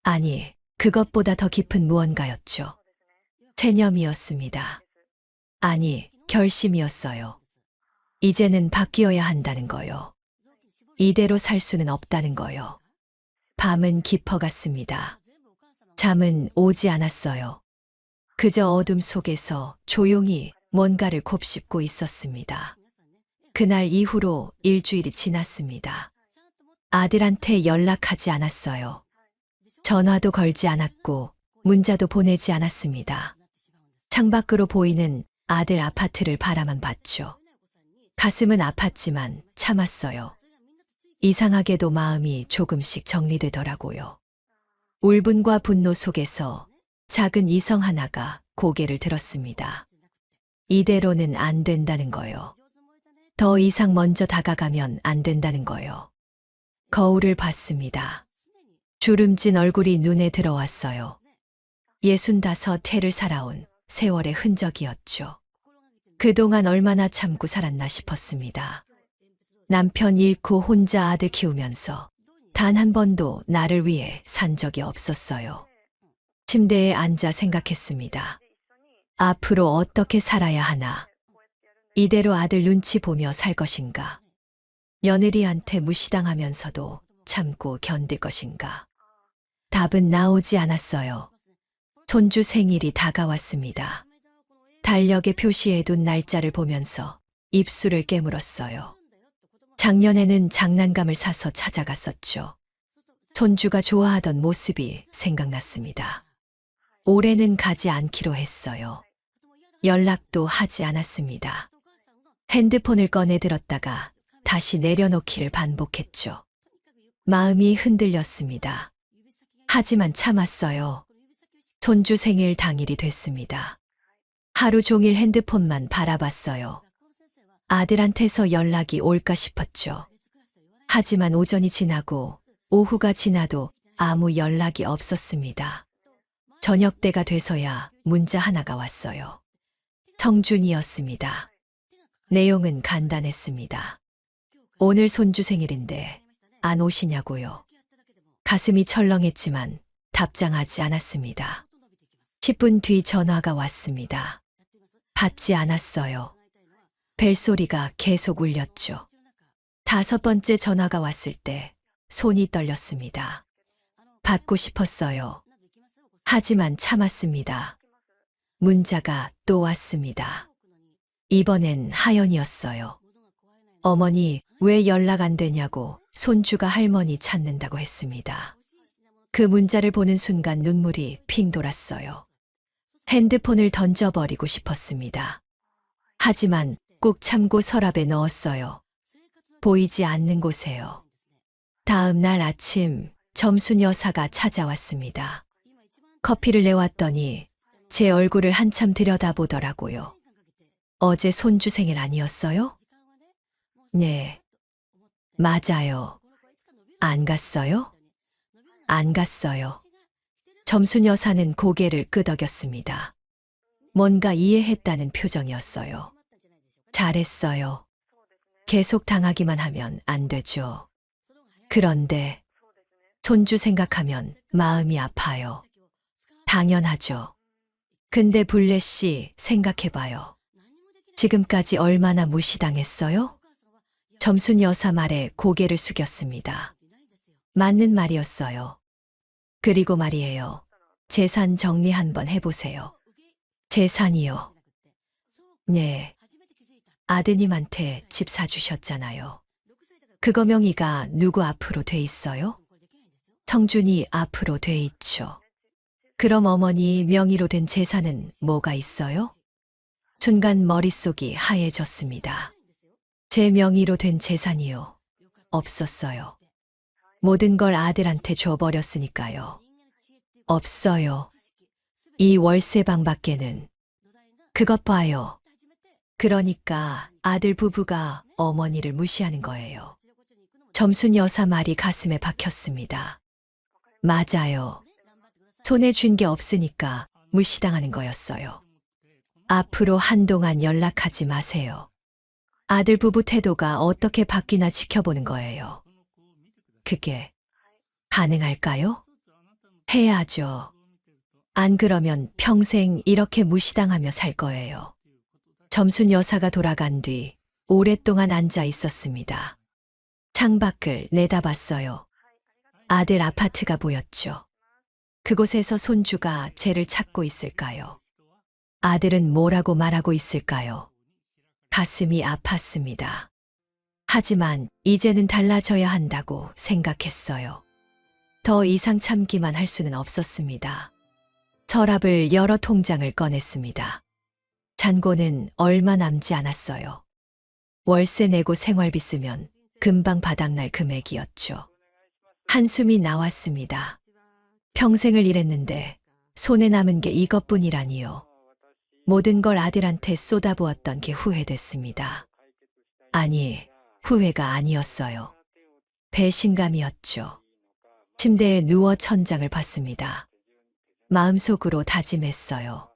아니, 그것보다 더 깊은 무언가였죠. 체념이었습니다. 아니, 결심이었어요. 이제는 바뀌어야 한다는 거요. 이대로 살 수는 없다는 거요. 밤은 깊어갔습니다. 잠은 오지 않았어요. 그저 어둠 속에서 조용히 뭔가를 곱씹고 있었습니다. 그날 이후로 일주일이 지났습니다. 아들한테 연락하지 않았어요. 전화도 걸지 않았고 문자도 보내지 않았습니다. 창밖으로 보이는 아들 아파트를 바라만 봤죠. 가슴은 아팠지만 참았어요. 이상하게도 마음이 조금씩 정리되더라고요. 울분과 분노 속에서 작은 이성 하나가 고개를 들었습니다. 이대로는 안 된다는 거요. 더 이상 먼저 다가가면 안 된다는 거요. 거울을 봤습니다. 주름진 얼굴이 눈에 들어왔어요. 65해를 살아온 세월의 흔적이었죠. 그동안 얼마나 참고 살았나 싶었습니다. 남편 잃고 혼자 아들 키우면서 단 한 번도 나를 위해 산 적이 없었어요. 침대에 앉아 생각했습니다. 앞으로 어떻게 살아야 하나? 이대로 아들 눈치 보며 살 것인가? 며느리한테 무시당하면서도 참고 견딜 것인가? 답은 나오지 않았어요. 손주 생일이 다가왔습니다. 달력에 표시해둔 날짜를 보면서 입술을 깨물었어요. 작년에는 장난감을 사서 찾아갔었죠. 손주가 좋아하던 모습이 생각났습니다. 올해는 가지 않기로 했어요. 연락도 하지 않았습니다. 핸드폰을 꺼내 들었다가 다시 내려놓기를 반복했죠. 마음이 흔들렸습니다. 하지만 참았어요. 손주 생일 당일이 됐습니다. 하루 종일 핸드폰만 바라봤어요. 아들한테서 연락이 올까 싶었죠. 하지만 오전이 지나고 오후가 지나도 아무 연락이 없었습니다. 저녁 때가 돼서야 문자 하나가 왔어요. 성준이었습니다. 내용은 간단했습니다. 오늘 손주 생일인데 안 오시냐고요. 가슴이 철렁했지만 답장하지 않았습니다. 10분 뒤 전화가 왔습니다. 받지 않았어요. 벨소리가 계속 울렸죠. 5번째 전화가 왔을 때 손이 떨렸습니다. 받고 싶었어요. 하지만 참았습니다. 문자가 또 왔습니다. 이번엔 하연이었어요. 어머니, 왜 연락 안 되냐고 손주가 할머니 찾는다고 했습니다. 그 문자를 보는 순간 눈물이 핑 돌았어요. 핸드폰을 던져버리고 싶었습니다. 하지만 꾹 참고 서랍에 넣었어요. 보이지 않는 곳에요. 다음 날 아침 점순 여사가 찾아왔습니다. 커피를 내왔더니 제 얼굴을 한참 들여다보더라고요. 어제 손주 생일 아니었어요? 네, 맞아요. 안 갔어요? 안 갔어요. 점순 여사는 고개를 끄덕였습니다. 뭔가 이해했다는 표정이었어요. 잘했어요. 계속 당하기만 하면 안 되죠. 그런데 손주 생각하면 마음이 아파요. 당연하죠. 근데 블레 씨 생각해봐요. 지금까지 얼마나 무시당했어요? 점순 여사 말에 고개를 숙였습니다. 맞는 말이었어요. 그리고 말이에요. 재산 정리 한번 해보세요. 재산이요? 네. 아드님한테 집 사주셨잖아요. 그거 명의가 누구 앞으로 돼 있어요? 성준이 앞으로 돼 있죠. 그럼 어머니 명의로 된 재산은 뭐가 있어요? 순간 머릿속이 하얘졌습니다. 제 명의로 된 재산이요. 없었어요. 모든 걸 아들한테 줘버렸으니까요. 없어요. 이 월세방밖에는. 그것 봐요. 그러니까 아들 부부가 어머니를 무시하는 거예요. 점순 여사 말이 가슴에 박혔습니다. 맞아요. 손에 쥔 게 없으니까 무시당하는 거였어요. 앞으로 한동안 연락하지 마세요. 아들 부부 태도가 어떻게 바뀌나 지켜보는 거예요. 그게 가능할까요? 해야죠. 안 그러면 평생 이렇게 무시당하며 살 거예요. 점순 여사가 돌아간 뒤 오랫동안 앉아 있었습니다. 창밖을 내다봤어요. 아들 아파트가 보였죠. 그곳에서 손주가 쟤를 찾고 있을까요? 아들은 뭐라고 말하고 있을까요? 가슴이 아팠습니다. 하지만 이제는 달라져야 한다고 생각했어요. 더 이상 참기만 할 수는 없었습니다. 서랍을 열어 통장을 꺼냈습니다. 잔고는 얼마 남지 않았어요. 월세 내고 생활비 쓰면 금방 바닥날 금액이었죠. 한숨이 나왔습니다. 평생을 일했는데 손에 남은 게 이것뿐이라니요. 모든 걸 아들한테 쏟아부었던 게 후회됐습니다. 아니, 후회가 아니었어요. 배신감이었죠. 침대에 누워 천장을 봤습니다. 마음속으로 다짐했어요.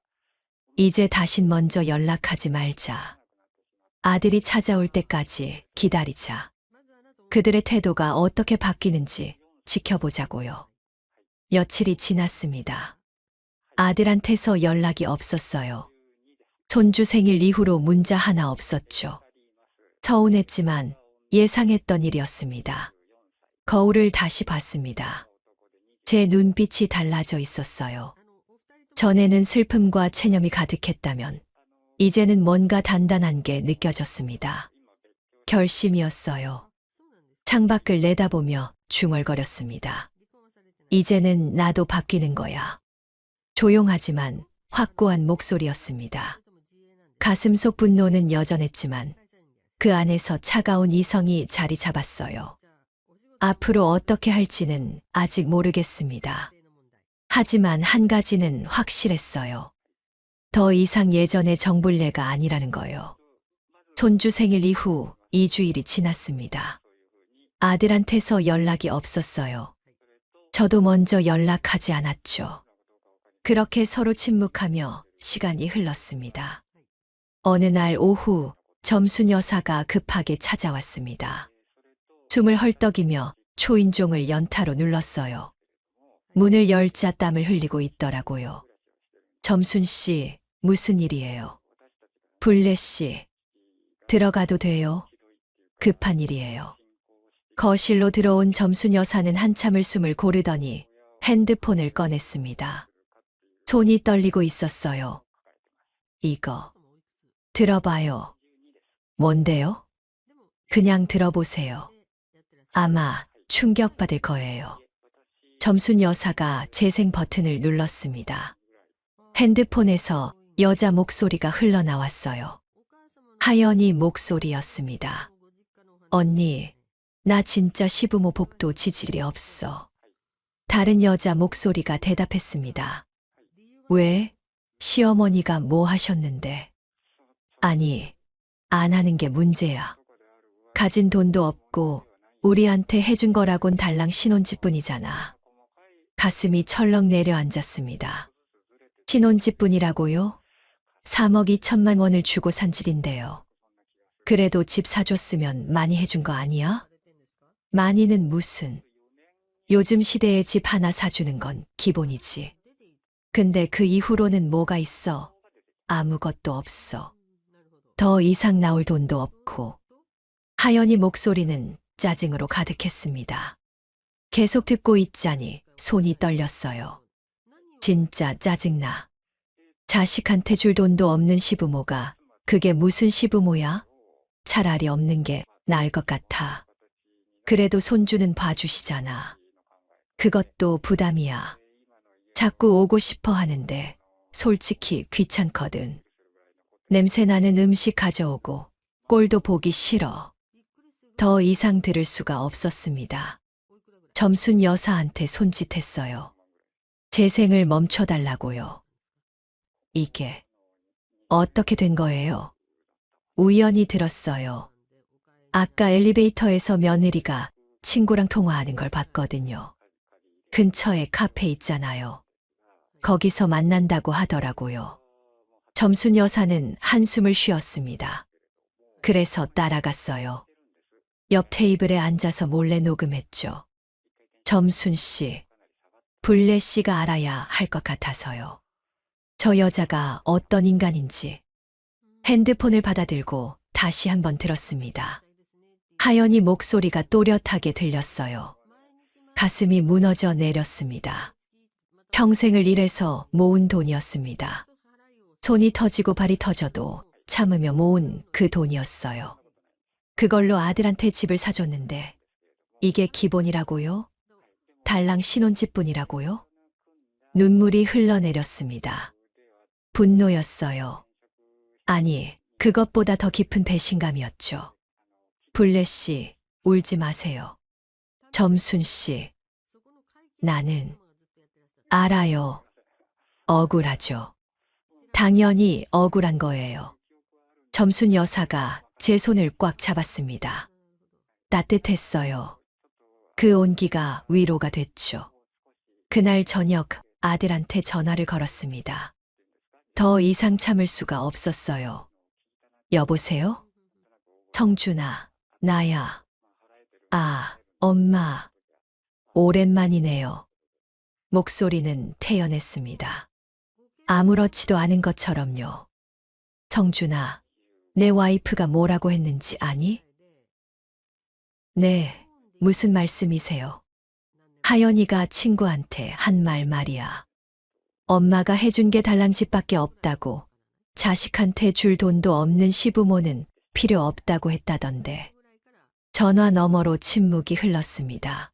이제 다신 먼저 연락하지 말자. 아들이 찾아올 때까지 기다리자. 그들의 태도가 어떻게 바뀌는지 지켜보자고요. 며칠이 지났습니다. 아들한테서 연락이 없었어요. 손주 생일 이후로 문자 하나 없었죠. 서운했지만 예상했던 일이었습니다. 거울을 다시 봤습니다. 제 눈빛이 달라져 있었어요. 전에는 슬픔과 체념이 가득했다면 이제는 뭔가 단단한 게 느껴졌습니다. 결심이었어요. 창밖을 내다보며 중얼거렸습니다. 이제는 나도 바뀌는 거야. 조용하지만 확고한 목소리였습니다. 가슴속 분노는 여전했지만 그 안에서 차가운 이성이 자리 잡았어요. 앞으로 어떻게 할지는 아직 모르겠습니다. 하지만 한 가지는 확실했어요. 더 이상 예전의 정불례가 아니라는 거요. 손주 생일 이후 2주일이 지났습니다. 아들한테서 연락이 없었어요. 저도 먼저 연락하지 않았죠. 그렇게 서로 침묵하며 시간이 흘렀습니다. 어느 날 오후 점순 여사가 급하게 찾아왔습니다. 숨을 헐떡이며 초인종을 연타로 눌렀어요. 문을 열자 땀을 흘리고 있더라고요. 점순 씨, 무슨 일이에요? 불례 씨, 들어가도 돼요? 급한 일이에요. 거실로 들어온 점순 여사는 한참을 숨을 고르더니 핸드폰을 꺼냈습니다. 손이 떨리고 있었어요. 이거 들어봐요. 뭔데요? 그냥 들어보세요. 아마 충격받을 거예요. 점순 여사가 재생 버튼을 눌렀습니다. 핸드폰에서 여자 목소리가 흘러나왔어요. 하연이 목소리였습니다. 언니, 나 진짜 시부모 복도 지질이 없어. 다른 여자 목소리가 대답했습니다. 왜? 시어머니가 뭐 하셨는데? 아니, 안 하는 게 문제야. 가진 돈도 없고 우리한테 해준 거라곤 달랑 신혼집뿐이잖아. 가슴이 철렁 내려앉았습니다. 신혼집뿐이라고요? 3억 2천만 원을 주고 산 집인데요. 그래도 집 사줬으면 많이 해준 거 아니야? 많이는 무슨. 요즘 시대에 집 하나 사주는 건 기본이지. 근데 그 이후로는 뭐가 있어? 아무것도 없어. 더 이상 나올 돈도 없고. 하연이 목소리는 짜증으로 가득했습니다. 계속 듣고 있자니 손이 떨렸어요. 진짜 짜증나. 자식한테 줄 돈도 없는 시부모가 그게 무슨 시부모야? 차라리 없는 게 나을 것 같아. 그래도 손주는 봐주시잖아. 그것도 부담이야. 자꾸 오고 싶어 하는데 솔직히 귀찮거든. 냄새나는 음식 가져오고 꼴도 보기 싫어. 더 이상 들을 수가 없었습니다. 점순 여사한테 손짓했어요. 재생을 멈춰달라고요. 이게 어떻게 된 거예요? 우연히 들었어요. 아까 엘리베이터에서 며느리가 친구랑 통화하는 걸 봤거든요. 근처에 카페 있잖아요. 거기서 만난다고 하더라고요. 점순 여사는 한숨을 쉬었습니다. 그래서 따라갔어요. 옆 테이블에 앉아서 몰래 녹음했죠. 점순 씨, 블레 씨가 알아야 할 것 같아서요. 저 여자가 어떤 인간인지. 핸드폰을 받아들고 다시 한번 들었습니다. 하연이 목소리가 또렷하게 들렸어요. 가슴이 무너져 내렸습니다. 평생을 일해서 모은 돈이었습니다. 손이 터지고 발이 터져도 참으며 모은 그 돈이었어요. 그걸로 아들한테 집을 사줬는데 이게 기본이라고요? 달랑 신혼집뿐이라고요? 눈물이 흘러내렸습니다. 분노였어요. 아니, 그것보다 더 깊은 배신감이었죠. 블레 씨, 울지 마세요. 점순 씨, 나는 알아요. 억울하죠. 당연히 억울한 거예요. 점순 여사가 제 손을 꽉 잡았습니다. 따뜻했어요. 그 온기가 위로가 됐죠. 그날 저녁 아들한테 전화를 걸었습니다. 더 이상 참을 수가 없었어요. 여보세요? 성준아, 나야. 아, 엄마. 오랜만이네요. 목소리는 태연했습니다. 아무렇지도 않은 것처럼요. 성준아, 내 와이프가 뭐라고 했는지 아니? 네, 무슨 말씀이세요? 하연이가 친구한테 한 말 말이야. 엄마가 해준 게 달랑 집밖에 없다고, 자식한테 줄 돈도 없는 시부모는 필요 없다고 했다던데. 전화 너머로 침묵이 흘렀습니다.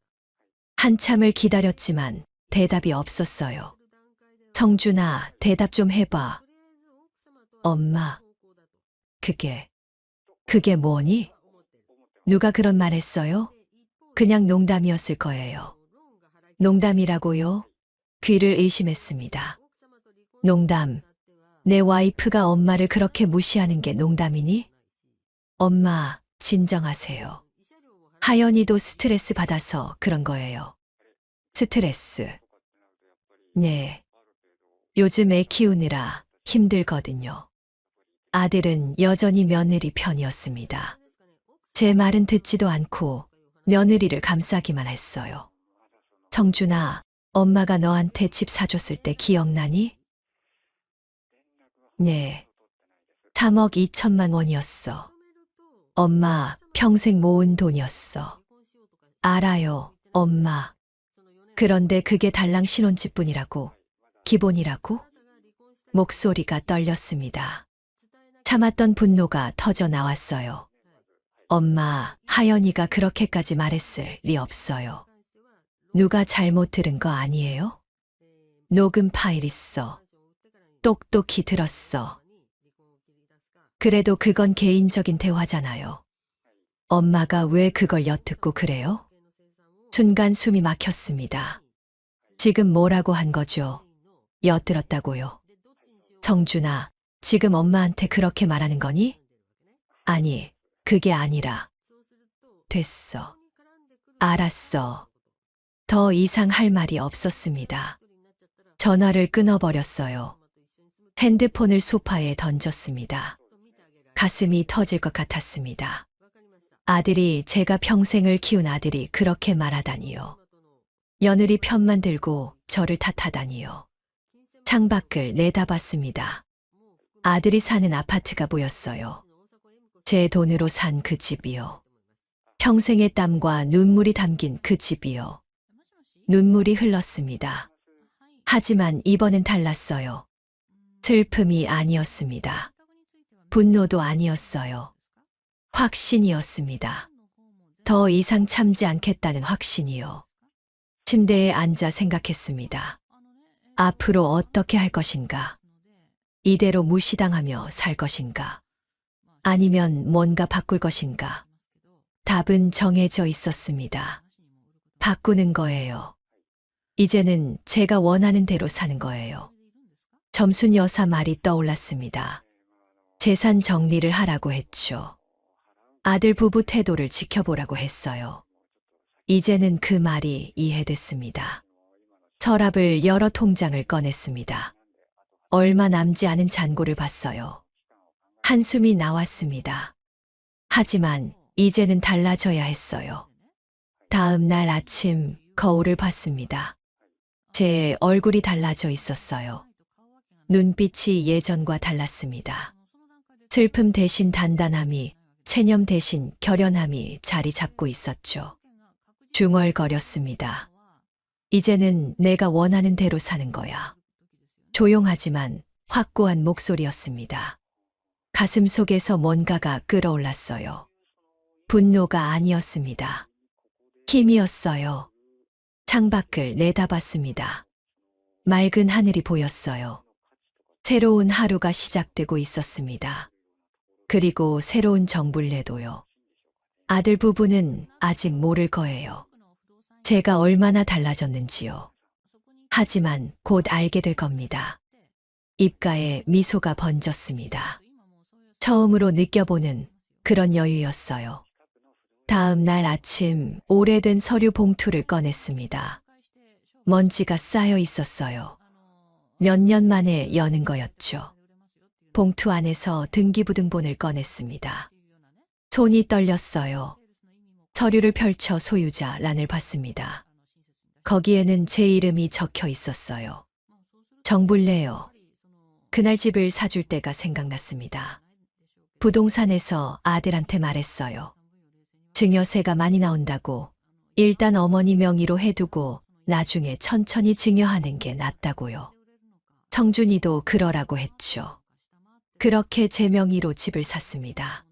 한참을 기다렸지만 대답이 없었어요. 성준아, 대답 좀 해봐. 엄마, 그게 뭐니? 누가 그런 말 했어요? 그냥 농담이었을 거예요. 농담이라고요? 귀를 의심했습니다. 농담. 내 와이프가 엄마를 그렇게 무시하는 게 농담이니? 엄마, 진정하세요. 하연이도 스트레스 받아서 그런 거예요. 스트레스. 네. 요즘 애 키우느라 힘들거든요. 아들은 여전히 며느리 편이었습니다. 제 말은 듣지도 않고 며느리를 감싸기만 했어요. 성준아, 엄마가 너한테 집 사줬을 때 기억나니? 네. 3억 2천만 원이었어. 엄마 평생 모은 돈이었어. 알아요, 엄마. 그런데 그게 달랑 신혼집뿐이라고, 기본이라고? 목소리가 떨렸습니다. 참았던 분노가 터져 나왔어요. 엄마, 하연이가 그렇게까지 말했을 리 없어요. 누가 잘못 들은 거 아니에요? 녹음 파일 있어. 똑똑히 들었어. 그래도 그건 개인적인 대화잖아요. 엄마가 왜 그걸 엿듣고 그래요? 순간 숨이 막혔습니다. 지금 뭐라고 한 거죠? 엿들었다고요. 성준아, 지금 엄마한테 그렇게 말하는 거니? 아니, 그게 아니라. 됐어. 알았어. 더 이상 할 말이 없었습니다. 전화를 끊어버렸어요. 핸드폰을 소파에 던졌습니다. 가슴이 터질 것 같았습니다. 아들이, 제가 평생을 키운 아들이 그렇게 말하다니요. 며느리 편만 들고 저를 탓하다니요. 창밖을 내다봤습니다. 아들이 사는 아파트가 보였어요. 제 돈으로 산 그 집이요. 평생의 땀과 눈물이 담긴 그 집이요. 눈물이 흘렀습니다. 하지만 이번엔 달랐어요. 슬픔이 아니었습니다. 분노도 아니었어요. 확신이었습니다. 더 이상 참지 않겠다는 확신이요. 침대에 앉아 생각했습니다. 앞으로 어떻게 할 것인가? 이대로 무시당하며 살 것인가? 아니면 뭔가 바꿀 것인가? 답은 정해져 있었습니다. 바꾸는 거예요. 이제는 제가 원하는 대로 사는 거예요. 점순 여사 말이 떠올랐습니다. 재산 정리를 하라고 했죠. 아들 부부 태도를 지켜보라고 했어요. 이제는 그 말이 이해됐습니다. 서랍을 열어 통장을 꺼냈습니다. 얼마 남지 않은 잔고를 봤어요. 한숨이 나왔습니다. 하지만 이제는 달라져야 했어요. 다음 날 아침 거울을 봤습니다. 제 얼굴이 달라져 있었어요. 눈빛이 예전과 달랐습니다. 슬픔 대신 단단함이, 체념 대신 결연함이 자리 잡고 있었죠. 중얼거렸습니다. 이제는 내가 원하는 대로 사는 거야. 조용하지만 확고한 목소리였습니다. 가슴 속에서 뭔가가 끓어올랐어요. 분노가 아니었습니다. 힘이었어요. 창밖을 내다봤습니다. 맑은 하늘이 보였어요. 새로운 하루가 시작되고 있었습니다. 그리고 새로운 정불례도요. 아들 부부는 아직 모를 거예요. 제가 얼마나 달라졌는지요. 하지만 곧 알게 될 겁니다. 입가에 미소가 번졌습니다. 처음으로 느껴보는 그런 여유였어요. 다음 날 아침 오래된 서류 봉투를 꺼냈습니다. 먼지가 쌓여 있었어요. 몇 년 만에 여는 거였죠. 봉투 안에서 등기부등본을 꺼냈습니다. 손이 떨렸어요. 서류를 펼쳐 소유자란을 봤습니다. 거기에는 제 이름이 적혀 있었어요. 정불래요. 그날 집을 사줄 때가 생각났습니다. 부동산에서 아들한테 말했어요. 증여세가 많이 나온다고 일단 어머니 명의로 해두고 나중에 천천히 증여하는 게 낫다고요. 성준이도 그러라고 했죠. 그렇게 제 명의로 집을 샀습니다.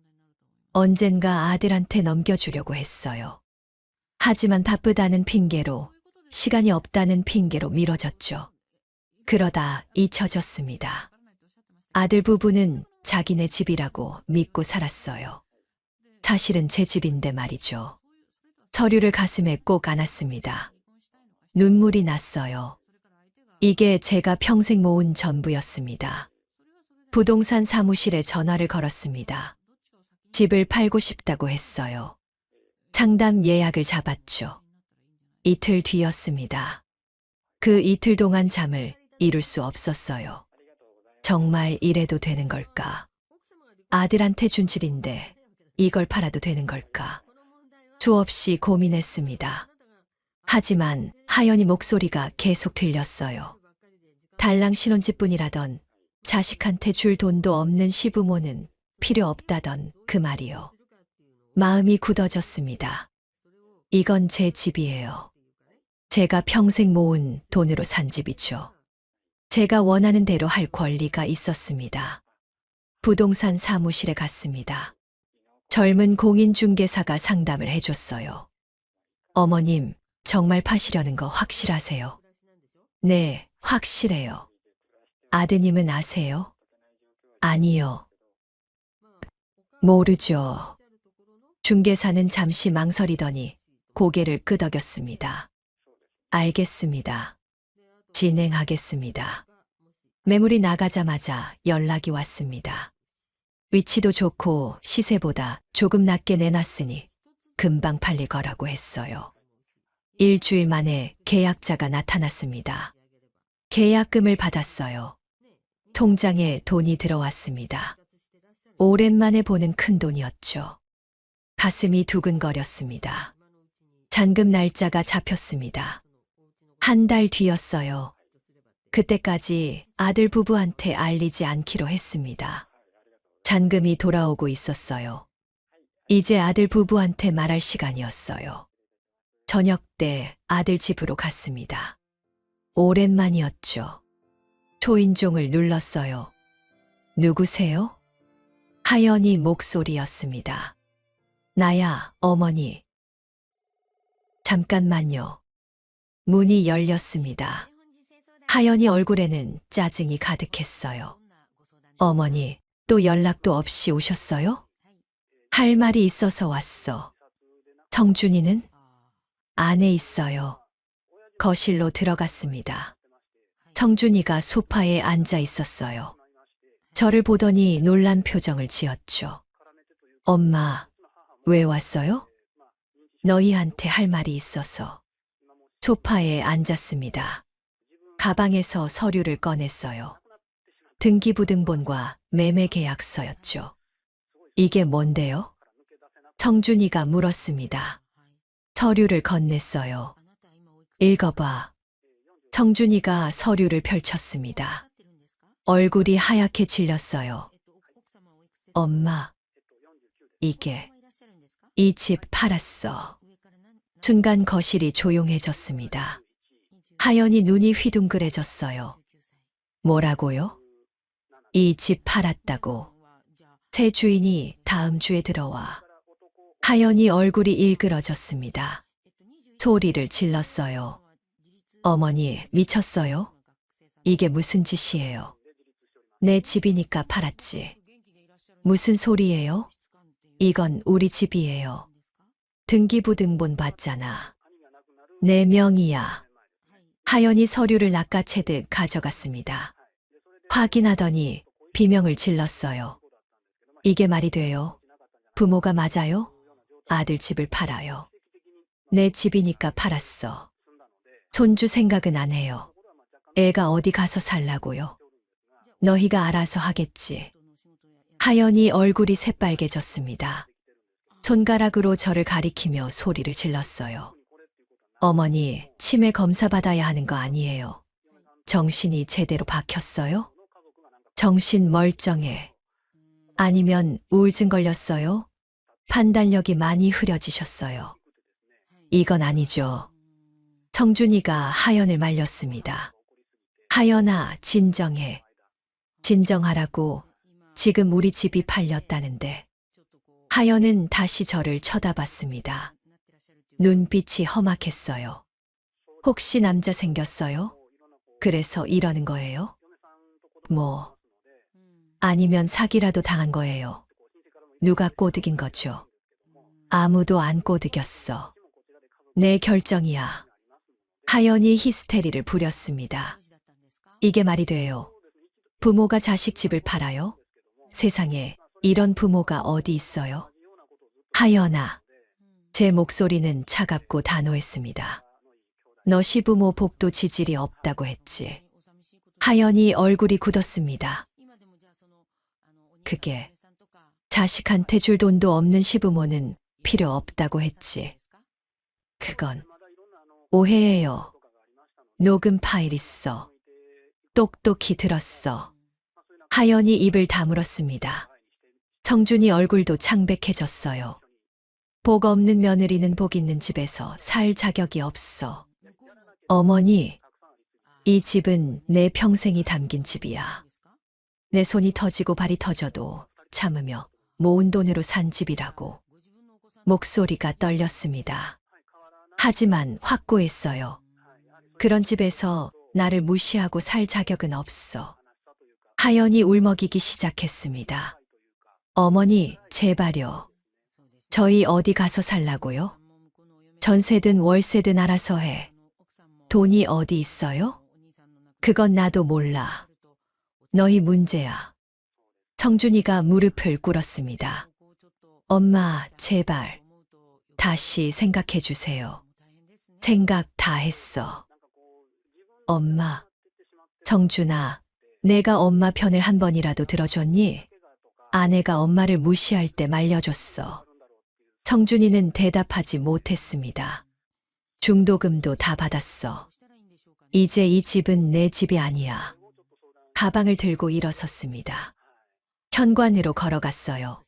언젠가 아들한테 넘겨주려고 했어요. 하지만 바쁘다는 핑계로, 시간이 없다는 핑계로 미뤄졌죠. 그러다 잊혀졌습니다. 아들 부부는 자기네 집이라고 믿고 살았어요. 사실은 제 집인데 말이죠. 서류를 가슴에 꼭 안았습니다. 눈물이 났어요. 이게 제가 평생 모은 전부였습니다. 부동산 사무실에 전화를 걸었습니다. 집을 팔고 싶다고 했어요. 상담 예약을 잡았죠. 이틀 뒤였습니다. 그 이틀 동안 잠을 이룰 수 없었어요. 정말 이래도 되는 걸까? 아들한테 준 집인데 이걸 팔아도 되는 걸까? 수없이 고민했습니다. 하지만 하연이 목소리가 계속 들렸어요. 달랑 신혼집뿐이라던, 자식한테 줄 돈도 없는 시부모는 필요 없다던 그 말이요. 마음이 굳어졌습니다. 이건 제 집이에요. 제가 평생 모은 돈으로 산 집이죠. 제가 원하는 대로 할 권리가 있었습니다. 부동산 사무실에 갔습니다. 젊은 공인중개사가 상담을 해줬어요. 어머님, 정말 파시려는 거 확실하세요? 네, 확실해요. 아드님은 아세요? 아니요. 모르죠. 중개사는 잠시 망설이더니 고개를 끄덕였습니다. 알겠습니다. 진행하겠습니다. 매물이 나가자마자 연락이 왔습니다. 위치도 좋고 시세보다 조금 낮게 내놨으니 금방 팔릴 거라고 했어요. 일주일 만에 계약자가 나타났습니다. 계약금을 받았어요. 통장에 돈이 들어왔습니다. 오랜만에 보는 큰 돈이었죠. 가슴이 두근거렸습니다. 잔금 날짜가 잡혔습니다. 한 달 뒤였어요. 그때까지 아들 부부한테 알리지 않기로 했습니다. 잔금이 돌아오고 있었어요. 이제 아들 부부한테 말할 시간이었어요. 저녁 때 아들 집으로 갔습니다. 오랜만이었죠. 초인종을 눌렀어요. 누구세요? 하연이 목소리였습니다. 나야, 어머니. 잠깐만요. 문이 열렸습니다. 하연이 얼굴에는 짜증이 가득했어요. 어머니, 또 연락도 없이 오셨어요? 할 말이 있어서 왔어. 성준이는? 안에 있어요. 거실로 들어갔습니다. 성준이가 소파에 앉아 있었어요. 저를 보더니 놀란 표정을 지었죠. 엄마, 왜 왔어요? 너희한테 할 말이 있어서. 소파에 앉았습니다. 가방에서 서류를 꺼냈어요. 등기부등본과 매매계약서였죠. 이게 뭔데요? 성준이가 물었습니다. 서류를 건넸어요. 읽어봐. 성준이가 서류를 펼쳤습니다. 얼굴이 하얗게 질렸어요. 엄마, 이게 이 집 팔았어. 순간 거실이 조용해졌습니다. 하연이 눈이 휘둥그레졌어요. 뭐라고요? 이 집 팔았다고. 새 주인이 다음 주에 들어와. 하연이 얼굴이 일그러졌습니다. 소리를 질렀어요. 어머니, 미쳤어요? 이게 무슨 짓이에요? 내 집이니까 팔았지. 무슨 소리예요? 이건 우리 집이에요. 등기부등본 봤잖아. 내 명의야. 하연이 서류를 낚아채듯 가져갔습니다. 확인하더니 비명을 질렀어요. 이게 말이 돼요? 부모가 맞아요? 아들 집을 팔아요. 내 집이니까 팔았어. 손주 생각은 안 해요. 애가 어디 가서 살라고요? 너희가 알아서 하겠지. 하연이 얼굴이 새빨개졌습니다. 손가락으로 저를 가리키며 소리를 질렀어요. 어머니, 치매 검사 받아야 하는 거 아니에요. 정신이 제대로 박혔어요? 정신 멀쩡해. 아니면 우울증 걸렸어요? 판단력이 많이 흐려지셨어요. 이건 아니죠. 성준이가 하연을 말렸습니다. 하연아, 진정해. 진정하라고. 지금 우리 집이 팔렸다는데. 하연은 다시 저를 쳐다봤습니다. 눈빛이 험악했어요. 혹시 남자 생겼어요? 그래서 이러는 거예요? 뭐, 아니면 사기라도 당한 거예요. 누가 꼬드긴 거죠? 아무도 안 꼬드겼어. 내 결정이야. 하연이 히스테리를 부렸습니다. 이게 말이 돼요. 부모가 자식 집을 팔아요? 세상에 이런 부모가 어디 있어요? 하연아. 제 목소리는 차갑고 단호했습니다. 너 시부모 복도 지질이 없다고 했지. 하연이 얼굴이 굳었습니다. 그게 자식한테 줄 돈도 없는 시부모는 필요 없다고 했지. 그건 오해예요. 녹음 파일 있어. 똑똑히 들었어. 하연이 입을 다물었습니다. 성준이 얼굴도 창백해졌어요. 복 없는 며느리는 복 있는 집에서 살 자격이 없어. 어머니, 이 집은 내 평생이 담긴 집이야. 내 손이 터지고 발이 터져도 참으며 모은 돈으로 산 집이라고. 목소리가 떨렸습니다. 하지만 확고했어요. 그런 집에서 나를 무시하고 살 자격은 없어. 하연이 울먹이기 시작했습니다. 어머니, 제발요. 저희 어디 가서 살라고요? 전세든 월세든 알아서 해. 돈이 어디 있어요? 그건 나도 몰라. 너희 문제야. 성준이가 무릎을 꿇었습니다. 엄마, 제발. 다시 생각해 주세요. 생각 다 했어. 엄마. 성준아, 내가 엄마 편을 한 번이라도 들어줬니? 아내가 엄마를 무시할 때 말려줬어. 성준이는 대답하지 못했습니다. 중도금도 다 받았어. 이제 이 집은 내 집이 아니야. 가방을 들고 일어섰습니다. 현관으로 걸어갔어요.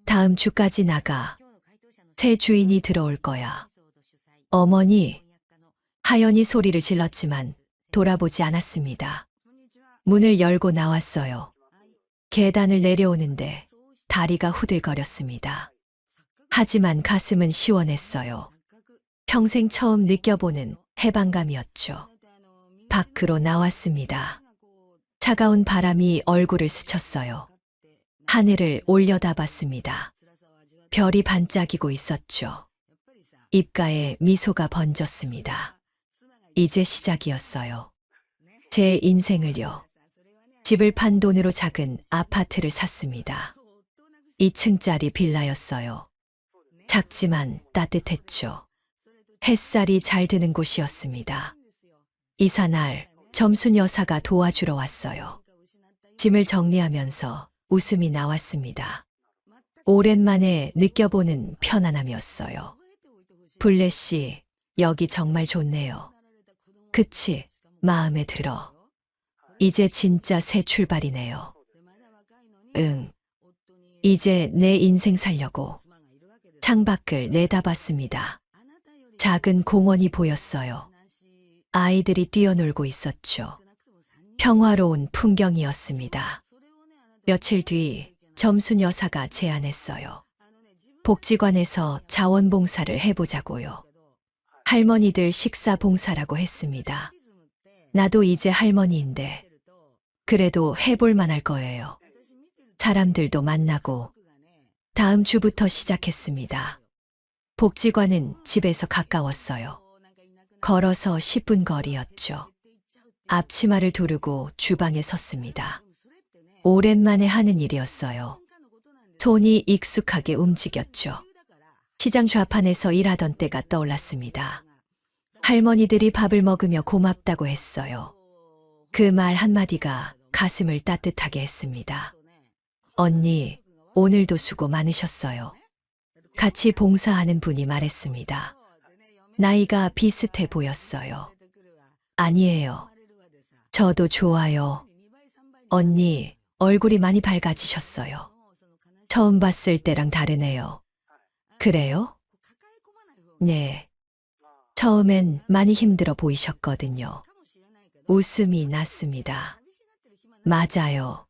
다음 주까지 나가. 새 주인이 들어올 거야. 어머니. 하연이 소리를 질렀지만 돌아보지 않았습니다. 문을 열고 나왔어요. 계단을 내려오는데 다리가 후들거렸습니다. 하지만 가슴은 시원했어요. 평생 처음 느껴보는 해방감이었죠. 밖으로 나왔습니다. 차가운 바람이 얼굴을 스쳤어요. 하늘을 올려다봤습니다. 별이 반짝이고 있었죠. 입가에 미소가 번졌습니다. 이제 시작이었어요. 제 인생을요. 집을 판 돈으로 작은 아파트를 샀습니다. 2층짜리 빌라였어요. 작지만 따뜻했죠. 햇살이 잘 드는 곳이었습니다. 이사 날 점순 여사가 도와주러 왔어요. 짐을 정리하면서 웃음이 나왔습니다. 오랜만에 느껴보는 편안함이었어요. 블레 씨, 여기 정말 좋네요. 그치, 마음에 들어. 이제 진짜 새 출발이네요. 응. 이제 내 인생 살려고. 창밖을 내다봤습니다. 작은 공원이 보였어요. 아이들이 뛰어놀고 있었죠. 평화로운 풍경이었습니다. 며칠 뒤 점순 여사가 제안했어요. 복지관에서 자원봉사를 해보자고요. 할머니들 식사 봉사라고 했습니다. 나도 이제 할머니인데 그래도 해볼 만할 거예요. 사람들도 만나고 다음 주부터 시작했습니다. 복지관은 집에서 가까웠어요. 걸어서 10분 거리였죠. 앞치마를 두르고 주방에 섰습니다. 오랜만에 하는 일이었어요. 손이 익숙하게 움직였죠. 시장 좌판에서 일하던 때가 떠올랐습니다. 할머니들이 밥을 먹으며 고맙다고 했어요. 그 말 한마디가 가슴을 따뜻하게 했습니다. 언니, 오늘도 수고 많으셨어요. 같이 봉사하는 분이 말했습니다. 나이가 비슷해 보였어요. 아니에요. 저도 좋아요. 언니, 얼굴이 많이 밝아지셨어요. 처음 봤을 때랑 다르네요. 그래요? 네. 처음엔 많이 힘들어 보이셨거든요. 웃음이 났습니다. 맞아요.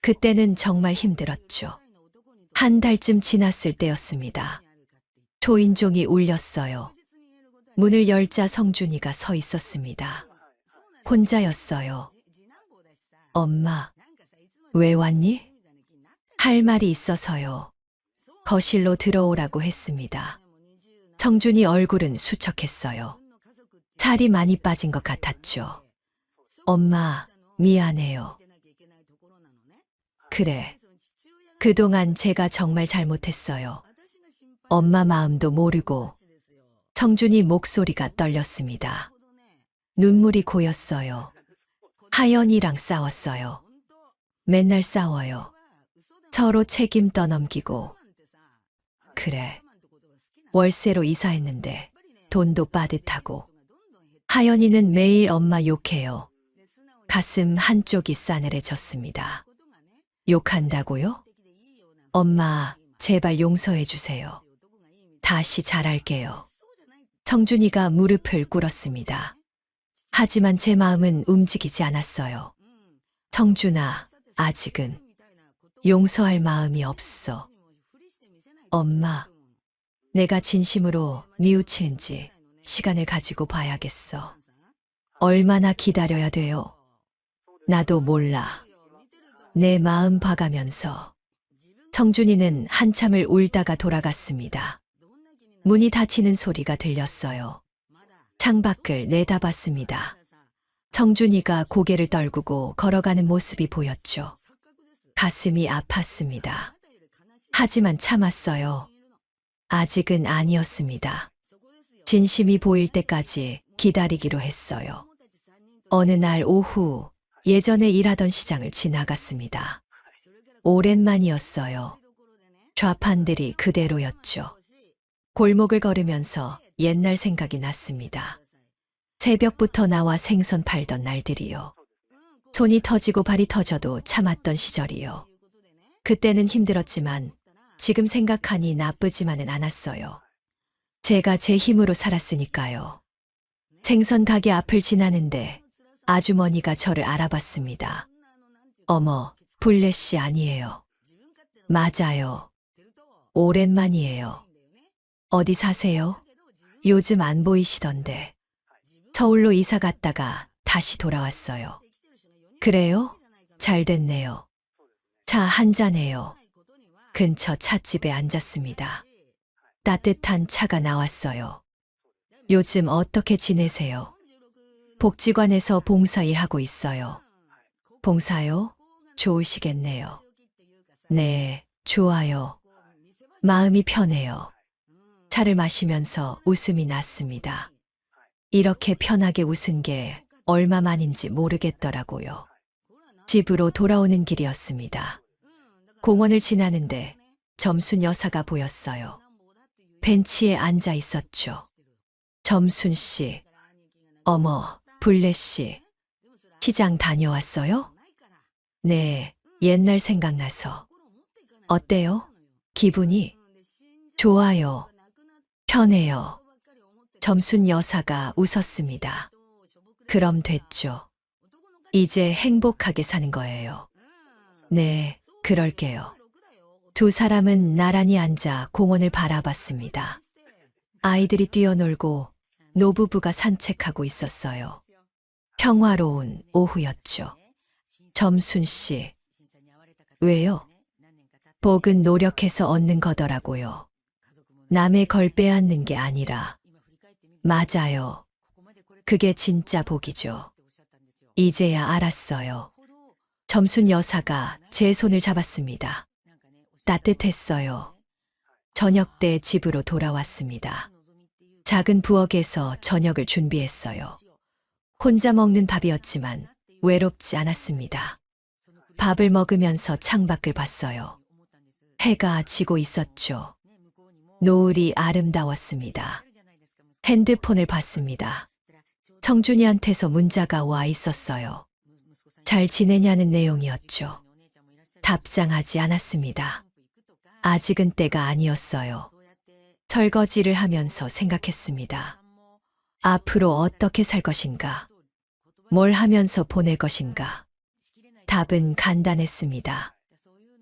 그때는 정말 힘들었죠. 한 달쯤 지났을 때였습니다. 초인종이 울렸어요. 문을 열자 성준이가 서 있었습니다. 혼자였어요. 엄마, 왜 왔니? 할 말이 있어서요. 거실로 들어오라고 했습니다. 성준이 얼굴은 수척했어요. 살이 많이 빠진 것 같았죠. 엄마, 미안해요. 그래. 그동안 제가 정말 잘못했어요. 엄마 마음도 모르고. 성준이 목소리가 떨렸습니다. 눈물이 고였어요. 하연이랑 싸웠어요. 맨날 싸워요. 서로 책임 떠넘기고. 그래. 월세로 이사했는데 돈도 빠듯하고. 하연이는 매일 엄마 욕해요. 가슴 한쪽이 싸늘해졌습니다. 욕한다고요? 엄마, 제발 용서해 주세요. 다시 잘할게요. 성준이가 무릎을 꿇었습니다. 하지만 제 마음은 움직이지 않았어요. 성준아, 아직은 용서할 마음이 없어. 엄마, 내가 진심으로 뉘우치는지 시간을 가지고 봐야겠어. 얼마나 기다려야 돼요? 나도 몰라. 내 마음 봐가면서 성준이는 한참을 울다가 돌아갔습니다. 문이 닫히는 소리가 들렸어요. 창밖을 내다봤습니다. 성준이가 고개를 떨구고 걸어가는 모습이 보였죠. 가슴이 아팠습니다. 하지만 참았어요. 아직은 아니었습니다. 진심이 보일 때까지 기다리기로 했어요. 어느 날 오후 예전에 일하던 시장을 지나갔습니다. 오랜만이었어요. 좌판들이 그대로였죠. 골목을 걸으면서 옛날 생각이 났습니다. 새벽부터 나와 생선 팔던 날들이요. 손이 터지고 발이 터져도 참았던 시절이요. 그때는 힘들었지만 지금 생각하니 나쁘지만은 않았어요. 제가 제 힘으로 살았으니까요. 생선 가게 앞을 지나는데 아주머니가 저를 알아봤습니다. 어머, 블레 씨 아니에요. 맞아요. 오랜만이에요. 어디 사세요? 요즘 안 보이시던데. 서울로 이사 갔다가 다시 돌아왔어요. 그래요? 잘 됐네요. 차 한잔해요. 근처 찻집에 앉았습니다. 따뜻한 차가 나왔어요. 요즘 어떻게 지내세요? 복지관에서 봉사일 하고 있어요. 봉사요? 좋으시겠네요. 네, 좋아요. 마음이 편해요. 차를 마시면서 웃음이 났습니다. 이렇게 편하게 웃은 게 얼마만인지 모르겠더라고요. 집으로 돌아오는 길이었습니다. 공원을 지나는데 점순 여사가 보였어요. 벤치에 앉아 있었죠. 점순 씨. 어머, 블레 씨. 시장 다녀왔어요? 네, 옛날 생각나서. 어때요? 기분이? 좋아요. 편해요. 점순 여사가 웃었습니다. 그럼 됐죠. 이제 행복하게 사는 거예요. 네, 그럴게요. 두 사람은 나란히 앉아 공원을 바라봤습니다. 아이들이 뛰어놀고 노부부가 산책하고 있었어요. 평화로운 오후였죠. 점순 씨. 왜요? 복은 노력해서 얻는 거더라고요. 남의 걸 빼앗는 게 아니라. 맞아요. 그게 진짜 복이죠. 이제야 알았어요. 점순 여사가 제 손을 잡았습니다. 따뜻했어요. 저녁 때 집으로 돌아왔습니다. 작은 부엌에서 저녁을 준비했어요. 혼자 먹는 밥이었지만 외롭지 않았습니다. 밥을 먹으면서 창밖을 봤어요. 해가 지고 있었죠. 노을이 아름다웠습니다. 핸드폰을 봤습니다. 성준이한테서 문자가 와 있었어요. 잘 지내냐는 내용이었죠. 답장하지 않았습니다. 아직은 때가 아니었어요. 설거지를 하면서 생각했습니다. 앞으로 어떻게 살 것인가? 뭘 하면서 보낼 것인가? 답은 간단했습니다.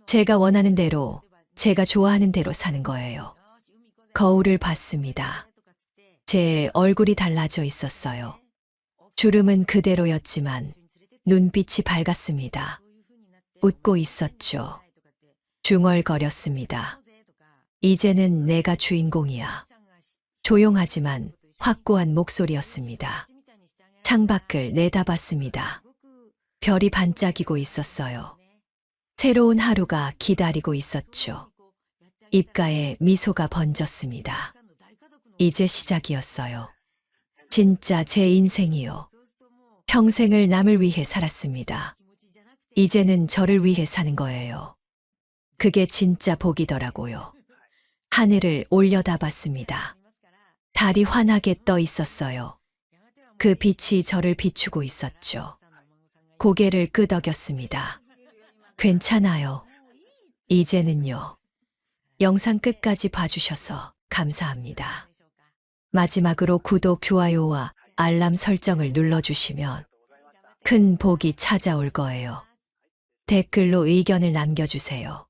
제가 원하는 대로, 제가 좋아하는 대로 사는 거예요. 거울을 봤습니다. 제 얼굴이 달라져 있었어요. 주름은 그대로였지만 눈빛이 밝았습니다. 웃고 있었죠. 중얼거렸습니다. 이제는 내가 주인공이야. 조용하지만 확고한 목소리였습니다. 창밖을 내다봤습니다. 별이 반짝이고 있었어요. 새로운 하루가 기다리고 있었죠. 입가에 미소가 번졌습니다. 이제 시작이었어요. 진짜 제 인생이요. 평생을 남을 위해 살았습니다. 이제는 저를 위해 사는 거예요. 그게 진짜 복이더라고요. 하늘을 올려다봤습니다. 달이 환하게 떠 있었어요. 그 빛이 저를 비추고 있었죠. 고개를 끄덕였습니다. 괜찮아요. 이제는요. 영상 끝까지 봐주셔서 감사합니다. 마지막으로 구독, 좋아요와 알람 설정을 눌러주시면 큰 복이 찾아올 거예요. 댓글로 의견을 남겨주세요.